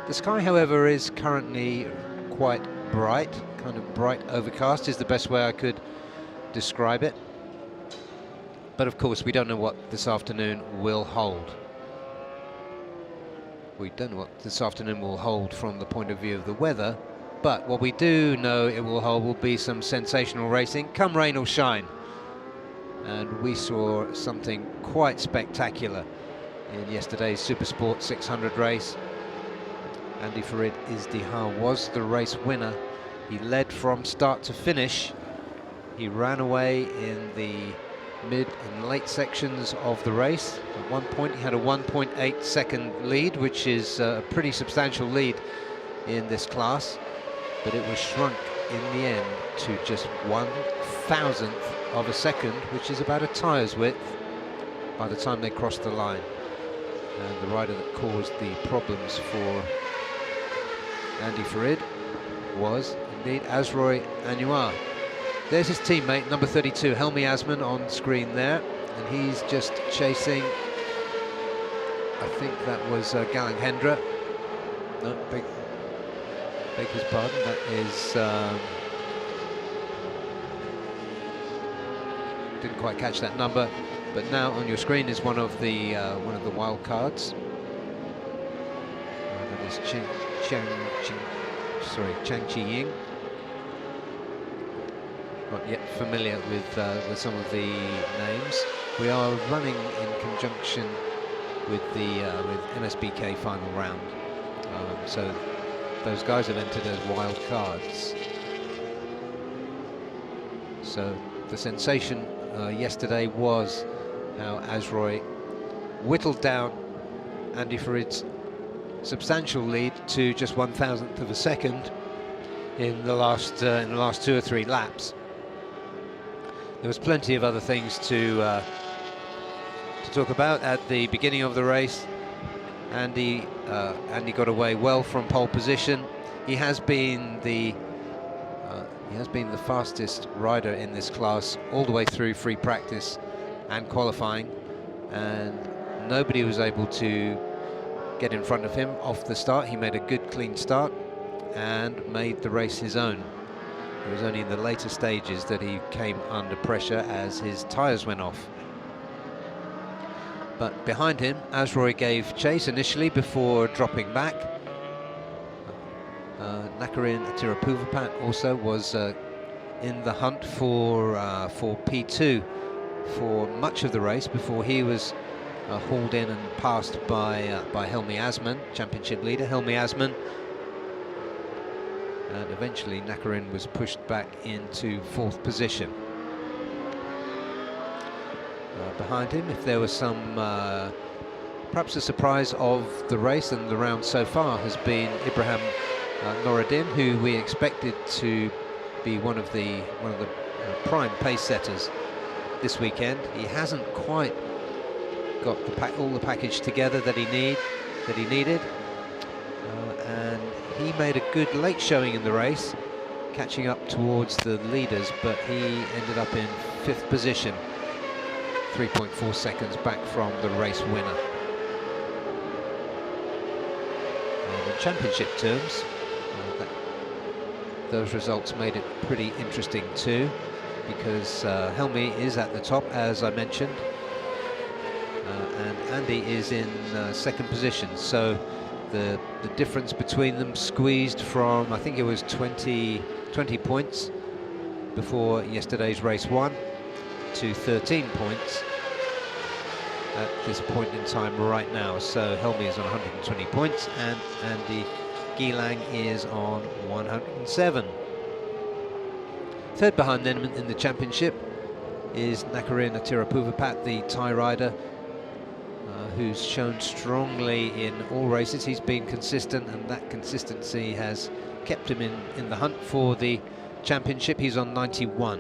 The sky, however, is currently quite bright, kind of bright overcast is the best way I could describe it. But of course we don't know what this afternoon will hold. We don't know what this afternoon will hold from the point of view of the weather, but what we do know it will hold will be some sensational racing, come rain or shine. And we saw something quite spectacular in yesterday's Supersport 600 race. Andy Farid Izdihar was the race winner. He led from start to finish. He ran away in the mid and late sections of the race. At one point he had a 1.8 second lead, which is a pretty substantial lead in this class, but it was shrunk in the end to just 1/1000th of a second, which is about a tyre's width by the time they crossed the line. And the rider that caused the problems for Andy Farid was indeed Azroy Anwar. There's his teammate, number 32, Helmi Asman, on screen there, and he's just chasing, I think that was Galang Hendra. No, beg his pardon, that is, didn't quite catch that number, but now on your screen is one of the wild cards. That is Chang Chi Ying. Not yet familiar with some of the names. We are running in conjunction with the with MSBK final round, so those guys have entered as wild cards. So the sensation yesterday was how Azroy whittled down Andy Farid's substantial lead to just 1/1000th of a second in the last 2 or 3 laps. There was plenty of other things to talk about at the beginning of the race. Andy got away well from pole position. He has been the fastest rider in this class all the way through free practice and qualifying, and nobody was able to get in front of him off the start. He made a good clean start and made the race his own. It was only in the later stages that he came under pressure as his tyres went off. But behind him, Azroy gave chase initially before dropping back. Nakarin Atirapuvapat also was in the hunt for P2 for much of the race before he was hauled in and passed by Helmi Asman, championship leader Helmi Asman. And eventually Nakarin was pushed back into 4th position. Behind him, if there was some perhaps a surprise of the race and the round so far, has been Ibrahim Noureddin, who we expected to be one of the prime pace setters this weekend. He hasn't quite got all the package together that he needed. And he made a good late showing in the race, catching up towards the leaders, but he ended up in 5th position, 3.4 seconds back from the race winner. And in championship terms, those results made it pretty interesting too, because Helmi is at the top, as I mentioned, and Andy is in 2nd position, so the difference between them squeezed from, I think it was 20 points before yesterday's race 1 to 13 points. at this point in time right now. So Helmi is on 120 points and Andy Gilang is on 107. Third behind them in the championship is Nakarin Atirapuvapat, the Thai rider, who's shown strongly in all races. He's been consistent, and that consistency has kept him in the hunt for the championship. He's on 91.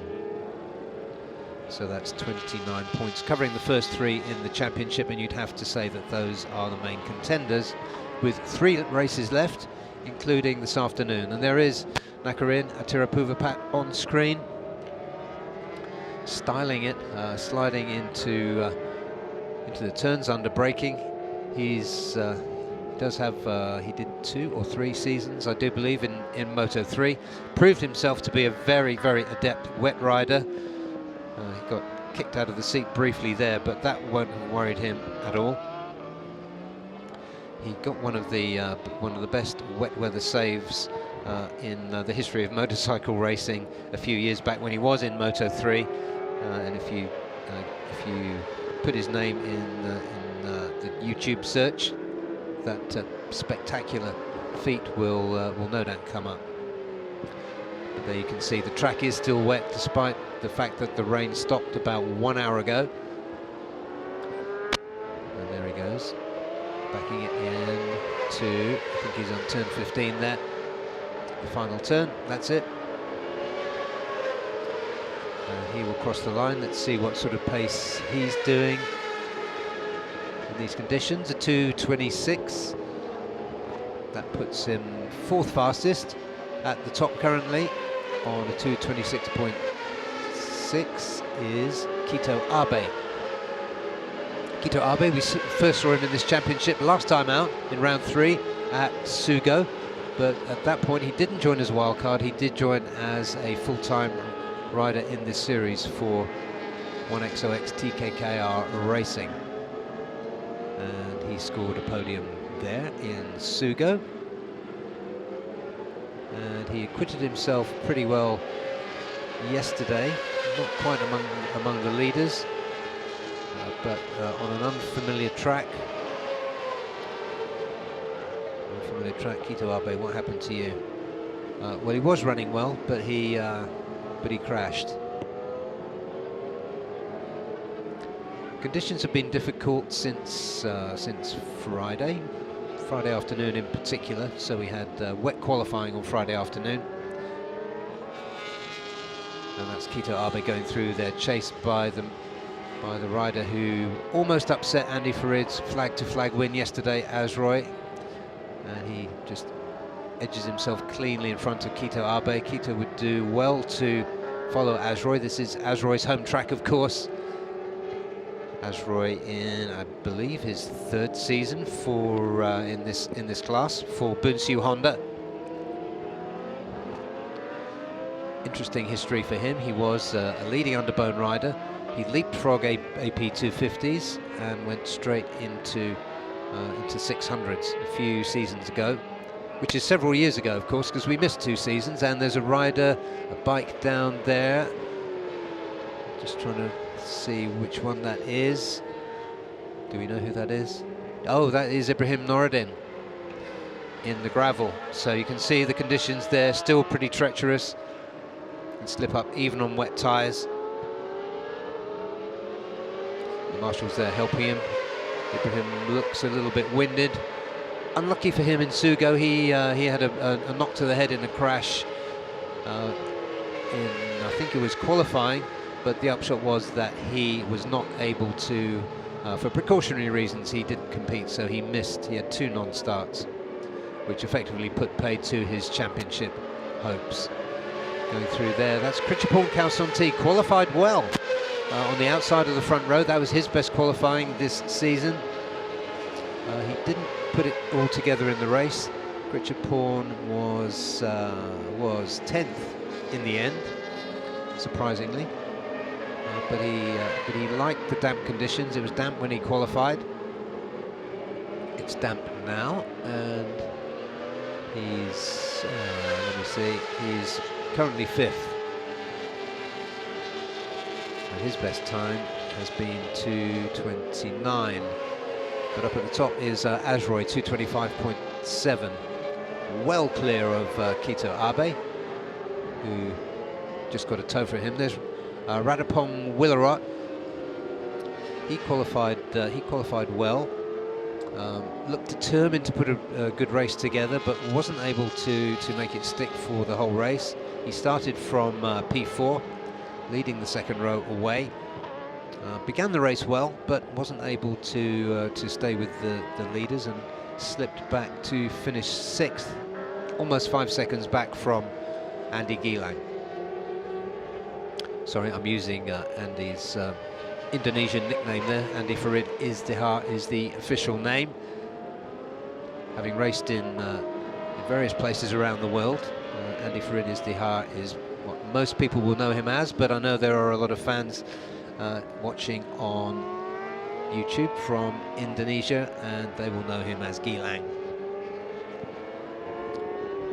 So that's 29 points, covering the first three in the championship, and you'd have to say that those are the main contenders, with 3 races left, including this afternoon. And there is Nakarin Atirapuvapat on screen, styling it, sliding into the turns under braking. He's does have he did 2 or 3 seasons, I do believe, in Moto3. Proved himself to be a very, very adept wet rider. He got kicked out of the seat briefly there, but that won't have worried him at all. He got one of the best wet weather saves in the history of motorcycle racing a few years back when he was in Moto3. And if you put his name in the YouTube search, that spectacular feat will no doubt come up. But there you can see the track is still wet, despite the fact that the rain stopped about 1 hour ago. And there he goes, backing it in to, I think he's on turn 15 there. The final turn, that's it. He will cross the line. Let's see what sort of pace he's doing in these conditions. A 2:26. That puts him 4th fastest at the top currently. On a 2:26.6 is Kito Abe. Kito Abe, we first saw him in this championship last time out in round 3 at Sugo, but at that point he didn't join as wildcard. He did join as a full-time rider in this series for 1XOX TKKR Racing, and he scored a podium there in Sugo, and he acquitted himself pretty well yesterday. Not quite among the leaders, but on an unfamiliar track. Kito Abe, what happened to you? Well, he was running well, but he crashed. Conditions have been difficult since Friday afternoon in particular. So we had wet qualifying on Friday afternoon, and that's Kito Abe going through there, chased by the rider who almost upset Andy Farid's flag-to-flag win yesterday, Azroy, and he just edges himself cleanly in front of Kito Abe. Kito would do well to follow Azroy. This is Azroy's home track, of course. Azroy in, I believe, his 3rd season for in this class for Bunsu Honda. Interesting history for him. He was a leading underbone rider. He leapfrogged AP250s and went straight into 600s a few seasons ago, which is several years ago, of course, because we missed 2 seasons. And there's a rider, a bike down there. Just trying to see which one that is. Do we know who that is? Oh, that is Ibrahim Noureddin in the gravel. So you can see the conditions there, still pretty treacherous. And slip up even on wet tyres. The marshal's there helping him. Ibrahim looks a little bit winded. Unlucky for him in Sugo, he had a knock to the head in a crash in, I think it was qualifying, but the upshot was that he was not able to, for precautionary reasons, he didn't compete, so he missed. He had 2 non-starts, which effectively put paid to his championship hopes. Going through there, that's Krichapon Kausonti, qualified well on the outside of the front row. That was his best qualifying this season. He didn't put it all together in the race. Krichapon was 10th in the end, surprisingly. But he liked the damp conditions. It was damp when he qualified. It's damp now, and he's let me see. He's currently 5th. And his best time has been 2:29. But up at the top is Azroy, 2:25.7. Well clear of Kito Abe, who just got a toe for him. There's Radapong Willarot. He qualified well. Looked determined to put a good race together, but wasn't able to make it stick for the whole race. He started from P4, leading the second row away. Began the race well, but wasn't able to stay with the leaders and slipped back to finish 6th, almost 5 seconds back from Andy Gilang. Sorry, I'm using Andy's Indonesian nickname there. Andy Farid Izdihar is the official name. Having raced in various places around the world, Andy Farid Izdihar is what most people will know him as, but I know there are a lot of fans watching on YouTube from Indonesia, and they will know him as Gilang.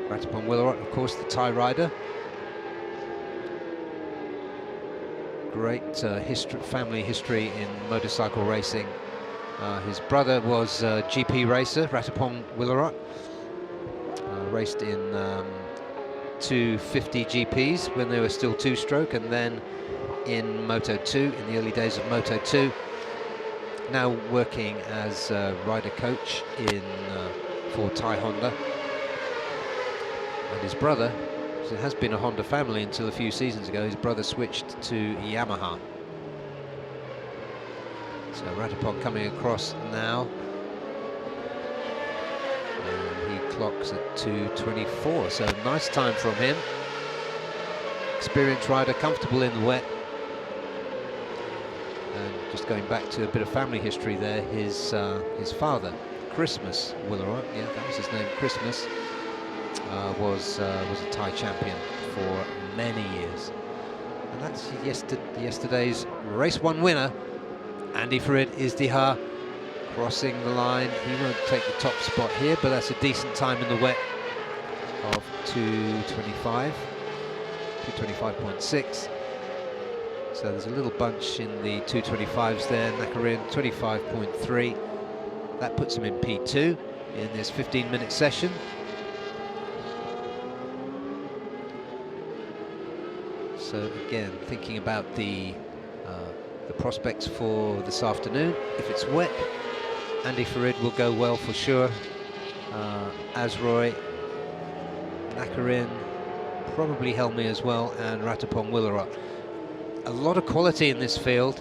Ratapong Willarot, of course, the Thai rider. Great family history in motorcycle racing. His brother was a GP racer, Ratapong Willarot. Raced in 250 GPs when they were still two-stroke, and then in Moto 2, in the early days of Moto 2. Now working as a rider coach for Thai Honda. And his brother, it has been a Honda family until a few seasons ago, his brother switched to Yamaha. So Ratapong coming across now. And he clocks at 2:24, so nice time from him. Experienced rider, comfortable in the wet. And just going back to a bit of family history there, his father, Christmas Willarot, yeah, that was his name, Christmas, was a Thai champion for many years. And that's yesterday's race 1 winner, Andy Farid Izdihar, crossing the line. He won't take the top spot here, but that's a decent time in the wet of 2:25, 2:25.6. So there's a little bunch in the 2:25s there. Nakarin 25.3. That puts him in P2 in this 15-minute session. So again, thinking about the prospects for this afternoon. If it's wet, Andy Farid will go well for sure. Azroy, Nakarin, probably Helmi as well, and Ratapong Willarot. A lot of quality in this field.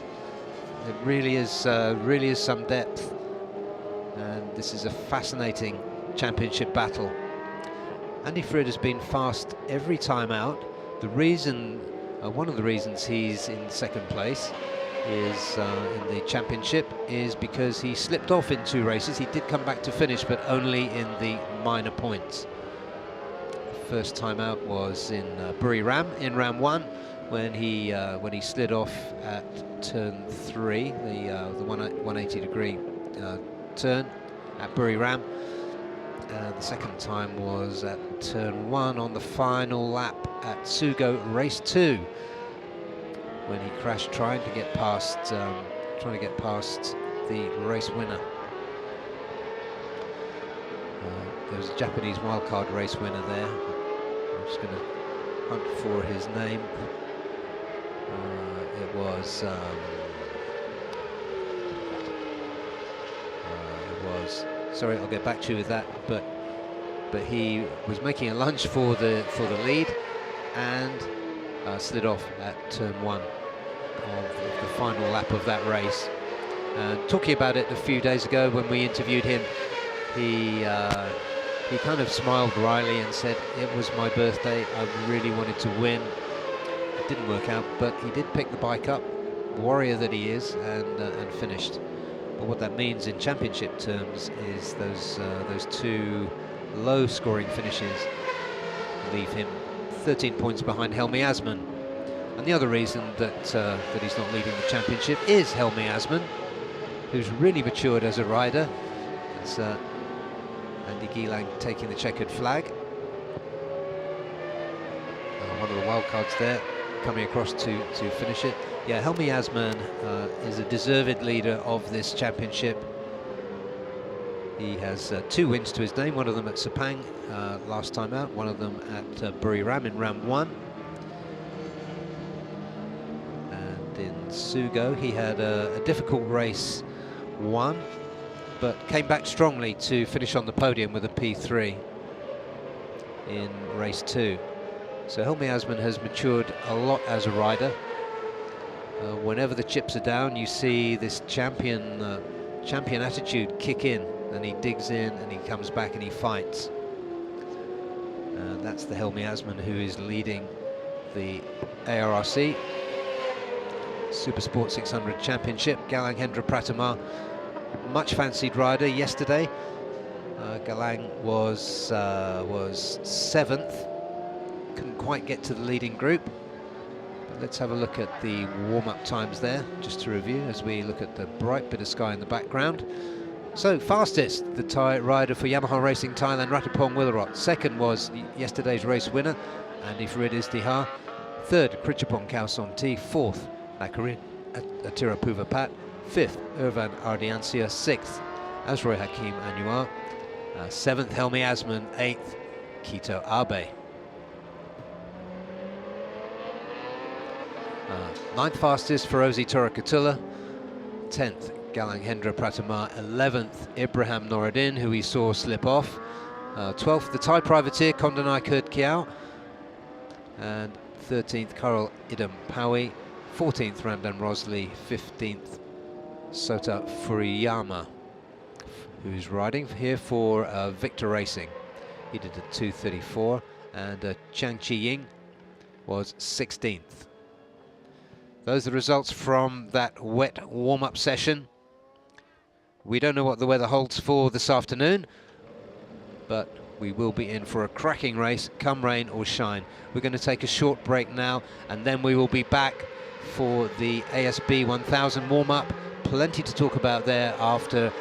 It really is some depth, and this is a fascinating championship battle. Andy Farid has been fast every time out. The reason, one of the reasons he's in second place is in the championship is because he slipped off in 2 races. He did come back to finish, but only in the minor points. The first time out was in Buriram in round 1, when he slid off at turn 3, the 180-degree turn at Buriram. The second time was at turn 1 on the final lap at Sugo race 2, when he crashed trying to get past the race winner. There was a Japanese wildcard race winner there. I'm just going to hunt for his name. It was sorry, I'll get back to you with that, but he was making a lunge for the lead and slid off at turn 1 of the final lap of that race. And talking about it a few days ago when we interviewed him, he kind of smiled wryly and said, "It was my birthday, I really wanted to win." It didn't work out, but he did pick the bike up, warrior that he is, and finished. But what that means in championship terms is those 2 low-scoring finishes leave him 13 points behind Helmi Asman. And the other reason that he's not leading the championship is Helmi Asman, who's really matured as a rider. It's Andy Gilang taking the checkered flag. One of the wildcards there, coming across to finish it. Yeah, Helmi Asman is a deserved leader of this championship. He has 2 wins to his name, one of them at Sepang last time out, one of them at Buriram in round 1. And in Sugo, he had a difficult race 1, but came back strongly to finish on the podium with a P3 in race 2. So Helmi Asman has matured a lot as a rider. Whenever the chips are down, you see this champion attitude kick in, and he digs in and he comes back and he fights. And that's the Helmi Asman who is leading the ARRC Super Sport 600 Championship. Galang Hendra Pratama, much fancied rider yesterday. Galang was 7th, couldn't quite get to the leading group. But let's have a look at the warm-up times there, just to review as we look at the bright bit of sky in the background. So fastest, the Thai rider for Yamaha Racing Thailand, Ratapong Willarot. Second was yesterday's race winner, Andy Farid Istihar. Third, Krichapong Kauson T. Fourth, Nakarin Atirapuva Pat. Fifth, Irvan Ardiancia. Sixth, Azroy Hakim Anwar. Seventh, Helmi Asman. Eighth, Kito Abe. Ninth fastest, Ferozi Torakatullah. 10th, Galang Hendra Pratama. 11th, Ibrahim Noruddin, who we saw slip off. 12th, the Thai privateer, Kondanai Kurt Kiao. And 13th, Karol Idam Pawi. 14th, Ramdan Rosli. 15th, Sota Furiyama, who's riding here for Victor Racing. He did a 2:34, and Chang Chi Ying was 16th. Those are the results from that wet warm-up session. We don't know what the weather holds for this afternoon, but we will be in for a cracking race, come rain or shine. We're going to take a short break now, and then we will be back for the ASB 1000 warm-up. Plenty to talk about there after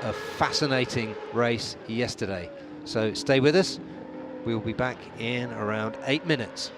a fascinating race yesterday. So stay with us. We'll be back in around 8 minutes.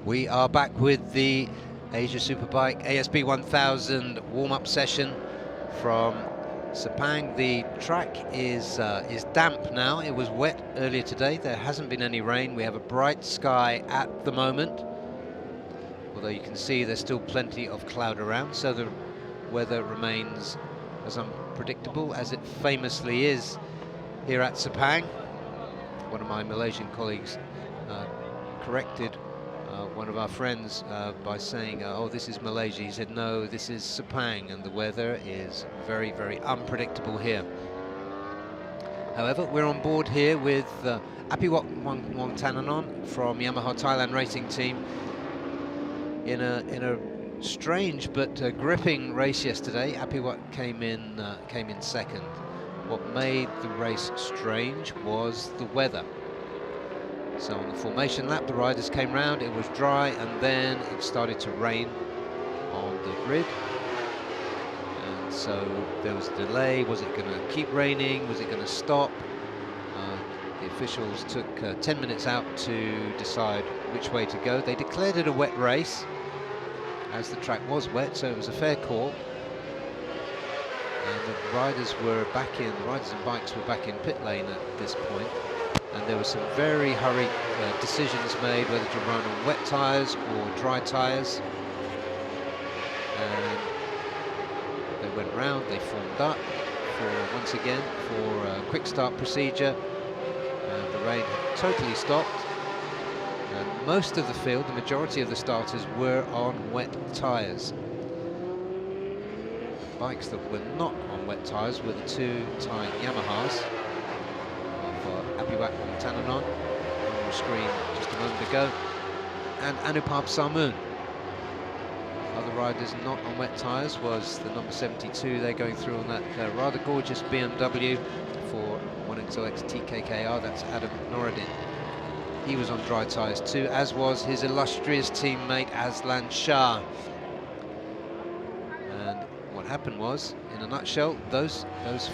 We are back with the Asia Superbike ASB 1000 warm-up session from Sepang. The track is damp now. It was wet earlier today. There hasn't been any rain. We have a bright sky at the moment, although you can see there's still plenty of cloud around, so the weather remains as unpredictable as it famously is here at Sepang. One of my Malaysian colleagues corrected one of our friends by saying, oh, this is Malaysia. He said, no, this is Sepang, and the weather is very, very unpredictable here. However, we're on board here with AP250 from Yamaha Thailand Racing Team in a strange but gripping race yesterday. AP250 came in second. What made the race strange was the weather. So on the formation lap, the riders came round, it was dry, and then it started to rain on the grid. And so there was a delay. Was it going to keep raining? Was it going to stop? The officials took 10 minutes out to decide which way to go. They declared it a wet race, as the track was wet, so it was a fair call. And the riders and bikes were back in pit lane at this point. And there were some very hurried decisions made whether to run on wet tyres or dry tyres. And they went round, they formed up once again for a quick start procedure. And the rain totally stopped. And most of the field, the majority of the starters, were on wet tyres. Bikes that were not on wet tyres were the two Thai Yamahas. AP250 on the screen just a moment ago, and Anupam Sarmoon. Other riders not on wet tyres was the number 72. They're going through on that rather gorgeous BMW for 1XLX TKKR. That's Adam Noradin. He was on dry tyres too, as was his illustrious teammate Aslan Shah. And what happened was, in a nutshell, those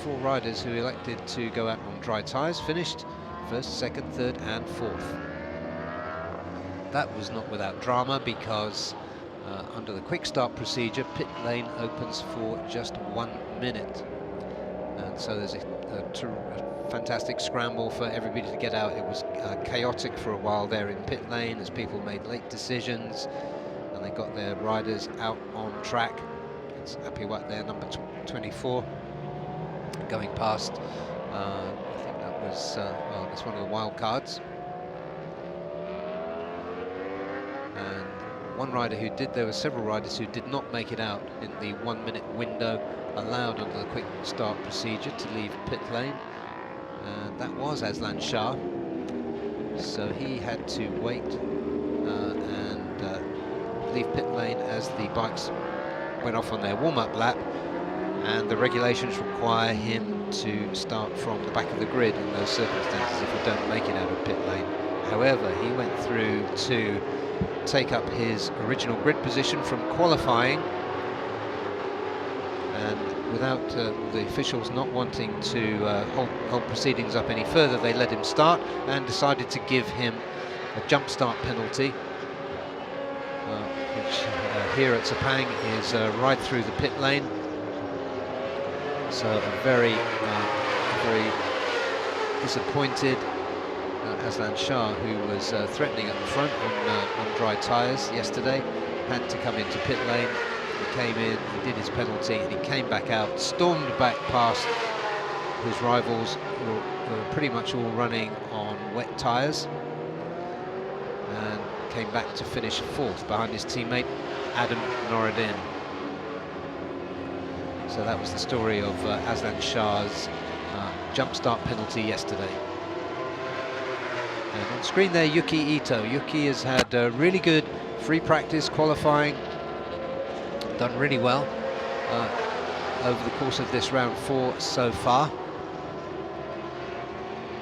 four riders who elected to go out on dry tyres finished first, second, third and fourth. That was not without drama, because under the quick start procedure, pit lane opens for just 1 minute. And so there's a fantastic scramble for everybody to get out. It was chaotic for a while there in pit lane as people made late decisions, and they got their riders out on track. It's AP250 there, number 24, going past. I think that was, well, it's one of the wild cards. And one rider who did, there were several riders who did not make it out in the 1 minute window allowed under the quick start procedure to leave pit lane. And that was Aslan Shah. So he had to wait and leave pit lane as the bikes went off on their warm-up lap, and the regulations require him to start from the back of the grid in those circumstances if you don't make it out of pit lane. However, he went through to take up his original grid position from qualifying, and without the officials not wanting to hold proceedings up any further, they let him start and decided to give him a jump start penalty, which here at Sepang is right through the pit lane. So a very disappointed Aslan Shah, who was threatening at the front on dry tyres yesterday, had to come into pit lane. He came in, he did his penalty, and he came back out, stormed back past his rivals, who were pretty much all running on wet tyres, and came back to finish fourth behind his teammate Adam Noradin. So that was the story of Aslan Shah's jump start penalty yesterday. And on screen there, Yuki Ito. Yuki has had really good free practice qualifying, done really well over the course of this round 4 so far.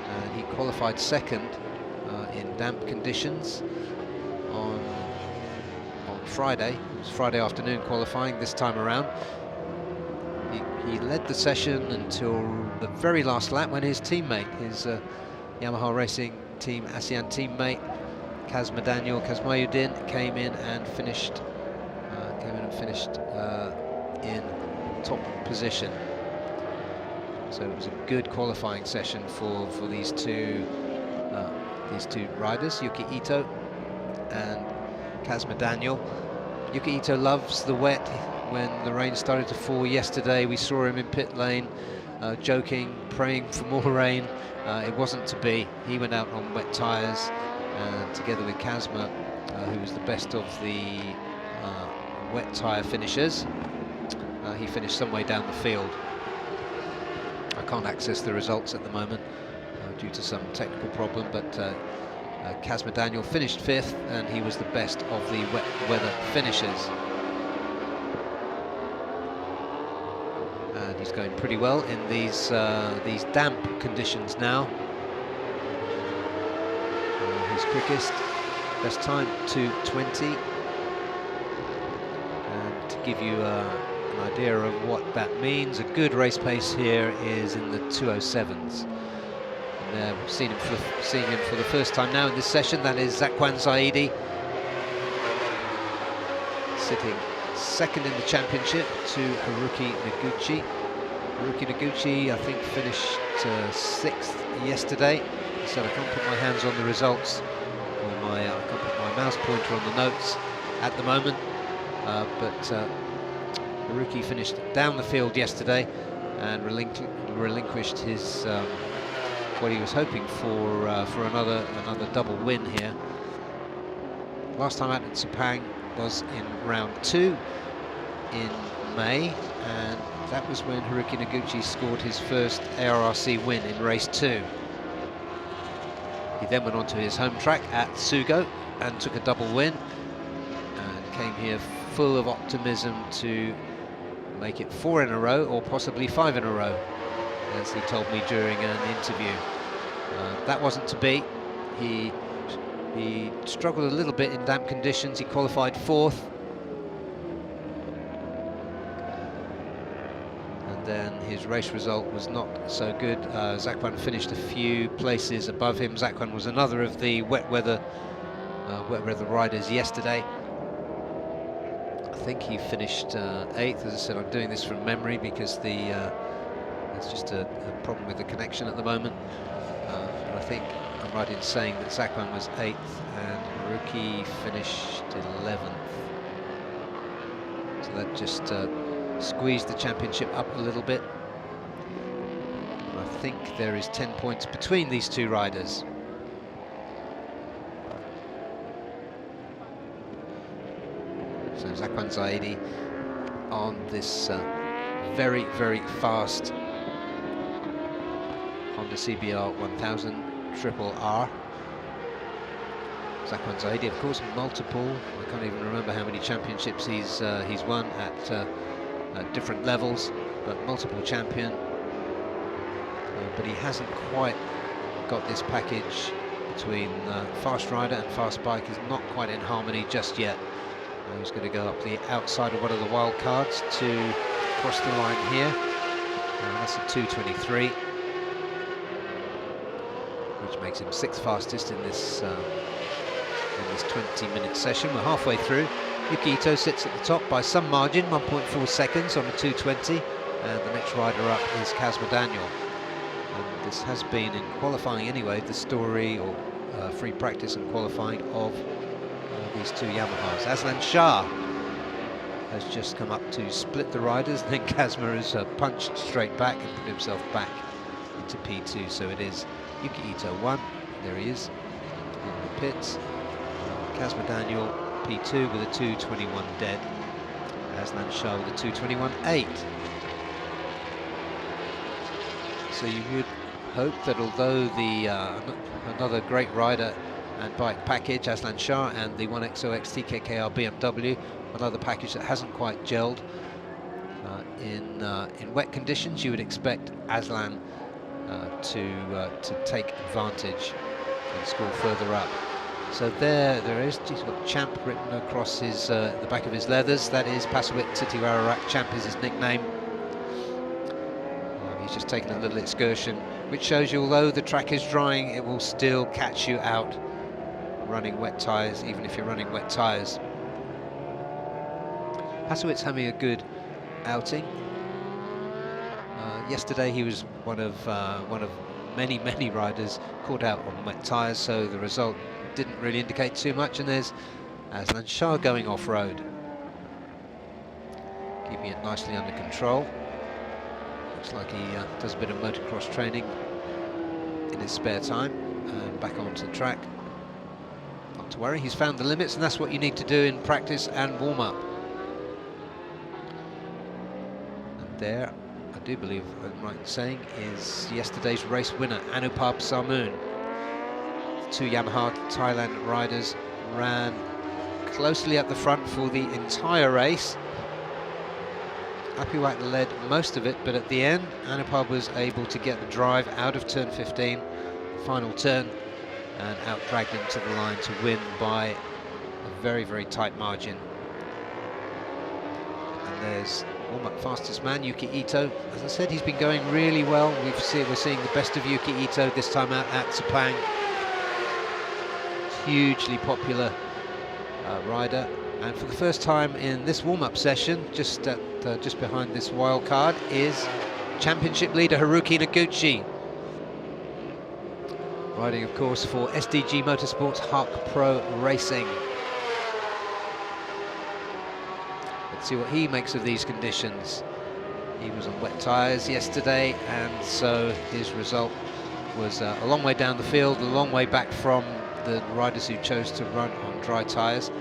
And he qualified second in damp conditions on Friday. It was Friday afternoon qualifying this time around. He led the session until the very last lap when his teammate, his Yamaha Racing Team ASEAN teammate Kazmayuddin came in and finished in top position. So it was a good qualifying session for these two riders, Yuki Ito and Kazmayuddin. Yuki Ito loves the wet. When the rain started to fall yesterday, we saw him in pit lane joking, praying for more rain. It wasn't to be. He went out on wet tyres, and together with Kazma, who was the best of the wet tyre finishers, he finished some way down the field. I can't access the results at the moment due to some technical problem, but Kazmayuddin finished 5th, and he was the best of the wet weather finishers. And he's going pretty well in these damp conditions now. His quickest, best time 2:20. And to give you an idea of what that means, a good race pace here is in the 2:07s. And we've seen him for the first time now in this session. That is Zakwan Zaidi, sitting second in the championship to Haruki Noguchi. Haruki Noguchi, I think, finished 6th yesterday. So I can't put my hands on the results, or I can't put my mouse pointer on the notes at the moment. But Haruki finished down the field yesterday and relinquished his what he was hoping for another double win here. Last time out at Sepang was in round 2 in May, and that was when Haruki Noguchi scored his first ARRC win in race 2. He then went on to his home track at Sugo and took a double win, and came here full of optimism to make it 4 in a row, or possibly 5 in a row, as he told me during an interview. That wasn't to be. He struggled a little bit in damp conditions. He qualified 4th, and then his race result was not so good. Zakwan finished a few places above him. Zakwan was another of the wet weather riders yesterday. I think he finished 8th. As I said, I'm doing this from memory because there's just a problem with the connection at the moment. But I think I'm right in saying that Zakwan was 8th and Haruki finished 11th. So that just squeezed the championship up a little bit. I think there is 10 points between these two riders. So Zakwan Zaidi on this very, very fast Honda CBR 1000 RRR. Zakwan Zaidi, of course, multiple. I can't even remember how many championships he's won at different levels, but multiple champion. But he hasn't quite got this package between fast rider and fast bike. Is not quite in harmony just yet. He's going to go up the outside of one of the wild cards to cross the line here. That's a 2:23, which makes him 6th fastest in this 20-minute session. We're halfway through. Yuki Ito sits at the top by some margin, 1.4 seconds on a 2:20, and the next rider up is Kazmayuddin. And this has been, in qualifying anyway, the story, or free practice and qualifying, of these two Yamahas. Aslan Shah has just come up to split the riders, and then Kazma has punched straight back and put himself back into P2. So it is Yuki Ito 1, there he is in the pits. Kazmayuddin P2 with a 2:21 dead. Aslan Shah with a 2:21.8. So you would hope that although the another great rider and bike package, Aslan Shah, and the 1XOX TKKR BMW, another package that hasn't quite gelled in wet conditions, you would expect Aslan to take advantage and score further up. So there is. He's got Champ written across his the back of his leathers. That is Pasawit Titiwararak. Champ is his nickname. He's just taken a little excursion, which shows you, although the track is drying, it will still catch you out running wet tyres, even if you're running wet tyres. Pasowicz having a good outing. Yesterday he was one of many riders caught out on wet tyres, so the result didn't really indicate too much. And there's Aslan Shah going off-road, keeping it nicely under control. Looks like he does a bit of motocross training in his spare time, and back onto the track. Not to worry, he's found the limits, and that's what you need to do in practice and warm-up. And there, I do believe I'm right in saying, is yesterday's race winner, Anupab Sarmoon. Two Yamaha Thailand riders ran closely at the front for the entire race. Apiwak led most of it, but at the end, Anupab was able to get the drive out of turn 15, final turn, and out-dragged him to the line to win by a very tight margin. And there's warm-up fastest man, Yuki Ito. As I said, he's been going really well. We're seeing the best of Yuki Ito this time out at Sepang. Hugely popular rider, and for the first time in this warm-up session, just behind this wild card, is championship leader Haruki Noguchi, riding, of course, for SDG Motorsports Hark Pro Racing. Let's see what he makes of these conditions. He was on wet tyres yesterday, and so his result was a long way down the field, a long way back from the riders who chose to run on dry tyres.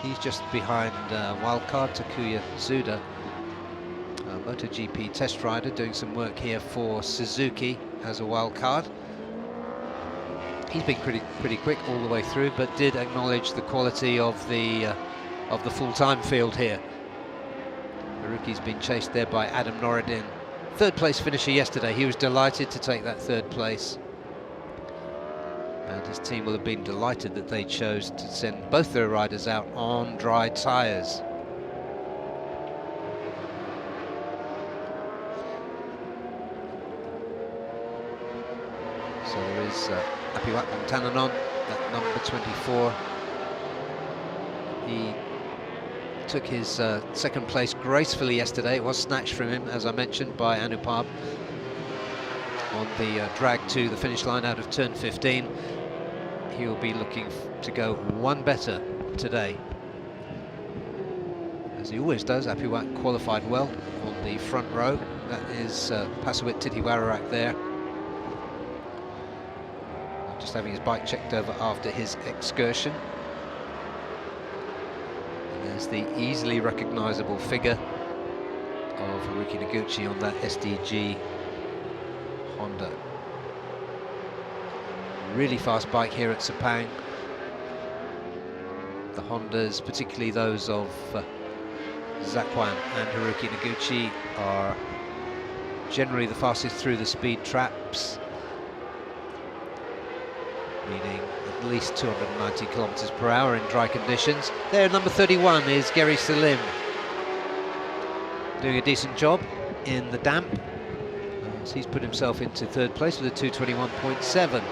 He's just behind wildcard Takuya Tsuda, a MotoGP test rider doing some work here for Suzuki as a wildcard. He's been pretty quick all the way through, but did acknowledge the quality of the full-time field here. Haruki's been chased there by Adam Noureddin, third place finisher yesterday. He was delighted to take that third place. And his team will have been delighted that they chose to send both their riders out on dry tyres. So there is Apiwak Montananon, that number 24. He took his second place gracefully yesterday. It was snatched from him, as I mentioned, by Anupab on the drag to the finish line out of turn 15. He will be looking to go one better today, as he always does. Apiwak qualified well on the front row. That is Pasowicz Titiwararak there, just having his bike checked over after his excursion. And there's the easily recognisable figure of Haruki Noguchi on that SDG Honda. Really fast bike here at Sepang. The Hondas, particularly those of Zakwan and Haruki Noguchi, are generally the fastest through the speed traps, meaning at least 290 kilometers per hour in dry conditions. There, number 31 is Gary Salim, doing a decent job in the damp. So he's put himself into third place with a 2:21.7.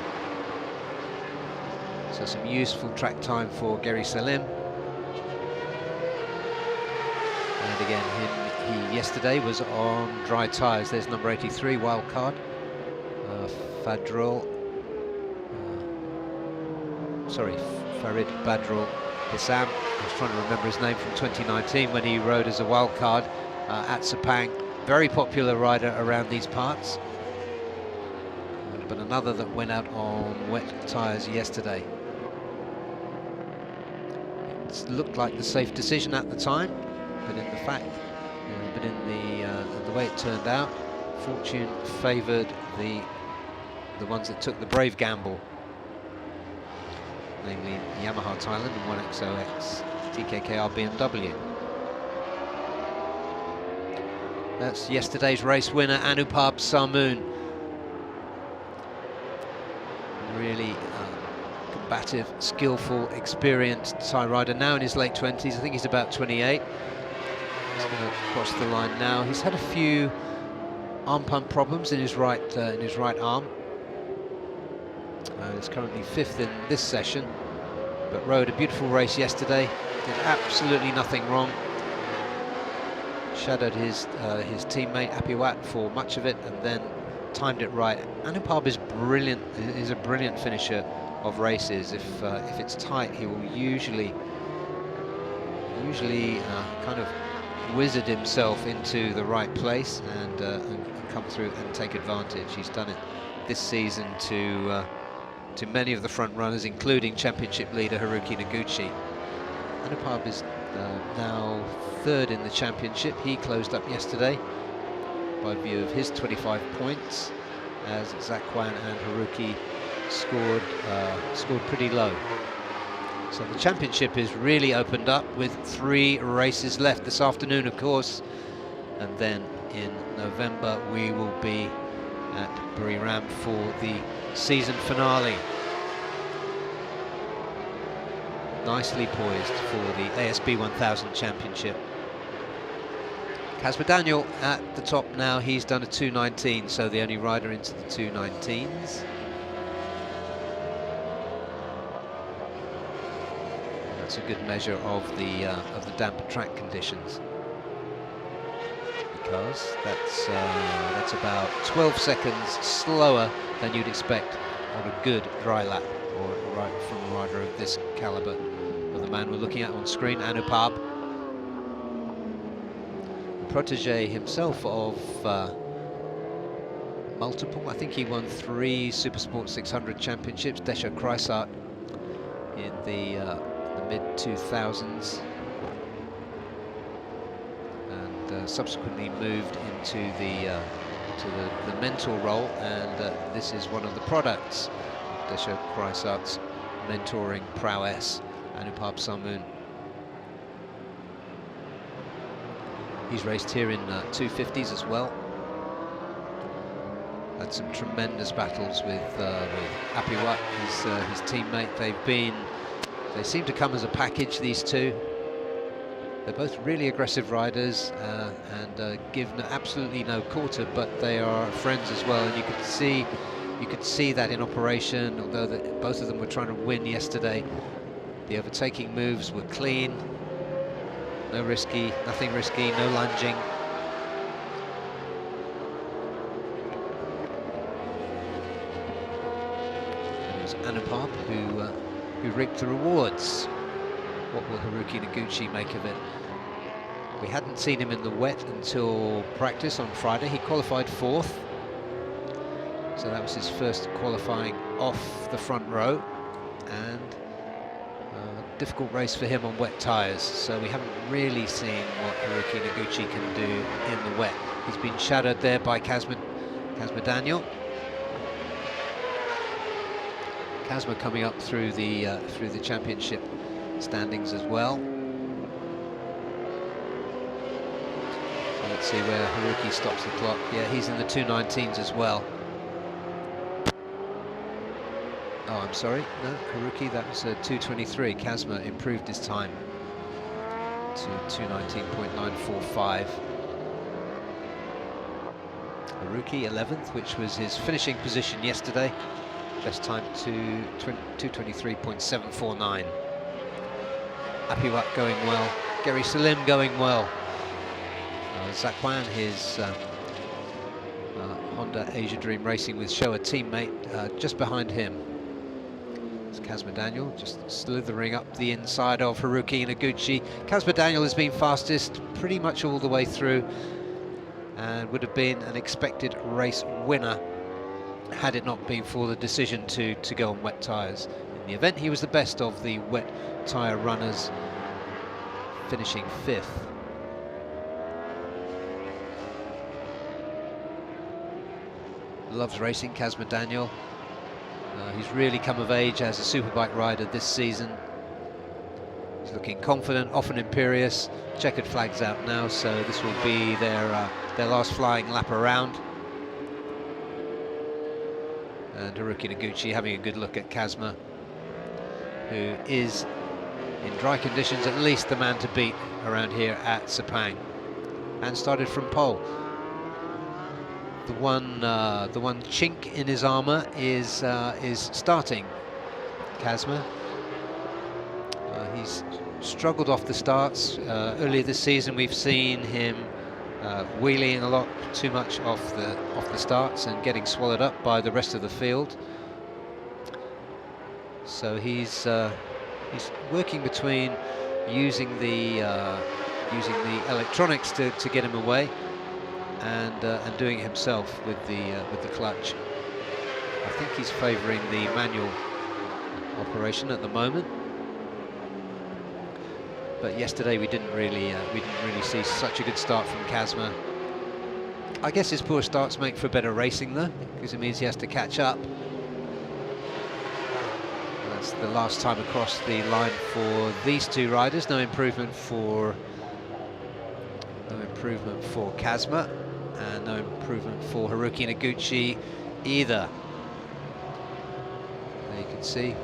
So some useful track time for Gary Salim. And again, he yesterday was on dry tyres. There's number 83, wildcard, Farid Badrul Hissam. I was trying to remember his name from 2019 when he rode as a wildcard at Sepang. Very popular rider around these parts, but another that went out on wet tyres yesterday. It looked like the safe decision at the time, but in the way it turned out, fortune favoured the ones that took the brave gamble, namely Yamaha Thailand and 1XOX TKKR BMW. That's yesterday's race winner, Anupab Sarmoon. Really combative, skillful, experienced Thai rider, now in his late 20s. I think he's about 28. He's going to cross the line now. He's had a few arm pump problems in his right arm, and is currently 5th in this session, but rode a beautiful race yesterday, did absolutely nothing wrong. Shadowed his teammate Apiwat for much of it, and then timed it right. Anupab is brilliant. Is a brilliant finisher of races. If it's tight, he will usually kind of wizard himself into the right place and come through and take advantage. He's done it this season to many of the front runners, including championship leader Haruki Noguchi. Anupab is now 3rd in the championship. He closed up yesterday by view of his 25 points, as Zakwan and Haruki scored pretty low. So the championship is really opened up with 3 races left this afternoon, of course, and then in November we will be at Buriram for the season finale. Nicely poised for the ASB 1000 Championship. Casper Daniel at the top now. He's done a 2:19, so the only rider into the 2:19s. That's a good measure of the damp track conditions, because that's about 12 seconds slower than you'd expect on a good dry lap, or from a rider of this caliber. But the man we're looking at on screen, Anupab, protege himself of multiple, I think he won 3 Supersport 600 championships, Desha Kreisart in the mid-2000s, and subsequently moved into the mentor role, and this is one of the products of Desha Kreisart's mentoring prowess, Anupab Samoon. He's raced here in 250s as well. Had some tremendous battles with Apiwat, his teammate. They seem to come as a package, these two. They're both really aggressive riders and give absolutely no quarter, but they are friends as well. And you could see that in operation. Although both of them were trying to win yesterday, the overtaking moves were clean. Nothing risky, no lunging. And it was Anupab who reaped the rewards. What will Haruki Noguchi make of it? We hadn't seen him in the wet until practice on Friday. He qualified 4th, so that was his first qualifying off the front row, and difficult race for him on wet tyres, so we haven't really seen what Haruki Noguchi can do in the wet. He's been shadowed there by Casper Daniel. Casper coming up through the championship standings as well. So let's see where Haruki stops the clock. Yeah, he's in the 2:19s as well. Oh, I'm sorry, no, Haruki, that was a 2:23. Casper improved his time to 2:19.945. Haruki 11th, which was his finishing position yesterday. Best time to 2:23.749. Apiwat going well, Gary Salim going well. Zakwan, his Honda Asia Dream Racing with Showa teammate, just behind him. Casper Daniel just slithering up the inside of Haruki Noguchi. Casper Daniel has been fastest pretty much all the way through, and would have been an expected race winner had it not been for the decision to go on wet tyres. In the event, he was the best of the wet tyre runners, finishing 5th. Loves racing, Casper Daniel. He's really come of age as a superbike rider this season. He's looking confident, often imperious. Checkered flag's out now, so this will be their last flying lap around. And Haruki Noguchi having a good look at Casper, who is, in dry conditions, at least the man to beat around here at Sepang, and started from pole. the one chink in his armour is starting. Kazma. He's struggled off the starts. Earlier this season, we've seen him wheeling a lot too much off the starts and getting swallowed up by the rest of the field. So he's working between using the electronics to get him away, and doing it himself with the clutch. I think he's favouring the manual operation at the moment. But yesterday we didn't really see such a good start from Kazma. I guess his poor starts make for better racing though, because it means he has to catch up. That's the last time across the line for these two riders. No improvement for Kazma, and no improvement for Haruki Noguchi either. There you can see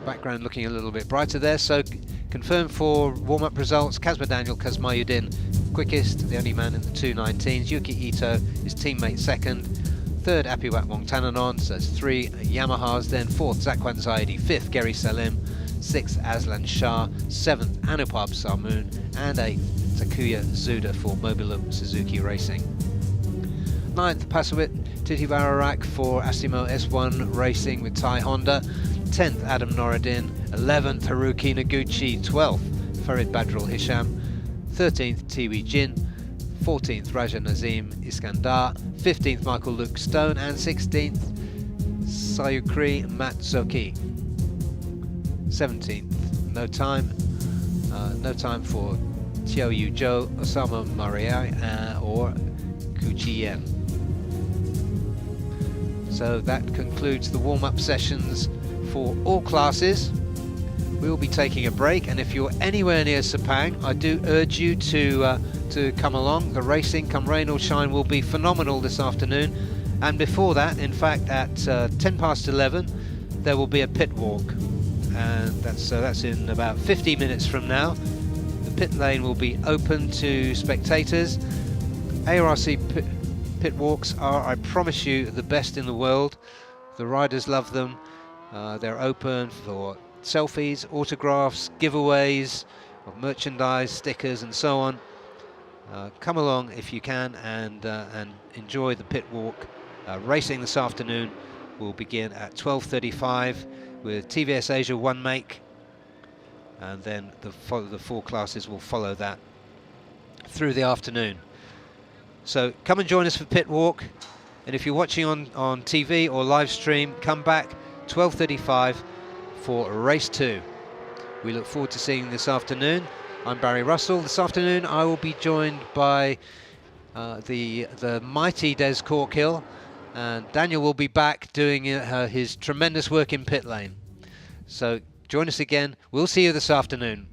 background looking a little bit brighter there. So confirmed for warm-up results: Kazma Daniel Kazmayuddin quickest, the only man in the 2:19s. Yuki Ito, his teammate, second. Third, Apiwat Wongtananon, so that's 3 Yamahas. Then fourth, Zakwan Zaidi. Fifth, Geri Salim. Sixth, Aslan Shah. Seventh, Anupab Sarmoon. And eighth, Takuya Zuda for Mobilum Suzuki Racing. Ninth, Pasawit Titibarak for Asimo S1 Racing with Thai Honda. 10th, Adam Noradin. 11th, Haruki Noguchi. 12th, Farid Badrul Hisham. 13th, Tiwi Jin. 14th, Raja Nazim Iskandar. 15th, Michael Luke Stone. And 16th, Sayukri Matsuki. 17th, no time for Xiao Yu Zhou, Osama Mariai, or Kuchien. So that concludes the warm-up sessions for all classes. We will be taking a break, and if you're anywhere near Sepang, I do urge you to come along. The racing, come rain or shine, will be phenomenal this afternoon. And before that, in fact, at 10 past 11, there will be a pit walk, and that's in about 50 minutes from now. The pit lane will be open to spectators. ARRC pit walks are, I promise you, the best in the world. The riders love them. They're open for selfies, autographs, giveaways of merchandise, stickers and so on. Come along if you can, and enjoy the pit walk. Racing this afternoon will begin at 12:35 with TVS Asia 1 make, and then the 4 classes will follow that through the afternoon. So come and join us for pit walk, and if you're watching on TV or live stream, come back 12:35 for race 2. We look forward to seeing you this afternoon. I'm Barry Russell. This afternoon I will be joined by the mighty Des Corkhill, and Daniel will be back doing his tremendous work in pit lane. So join us again. We'll see you this afternoon.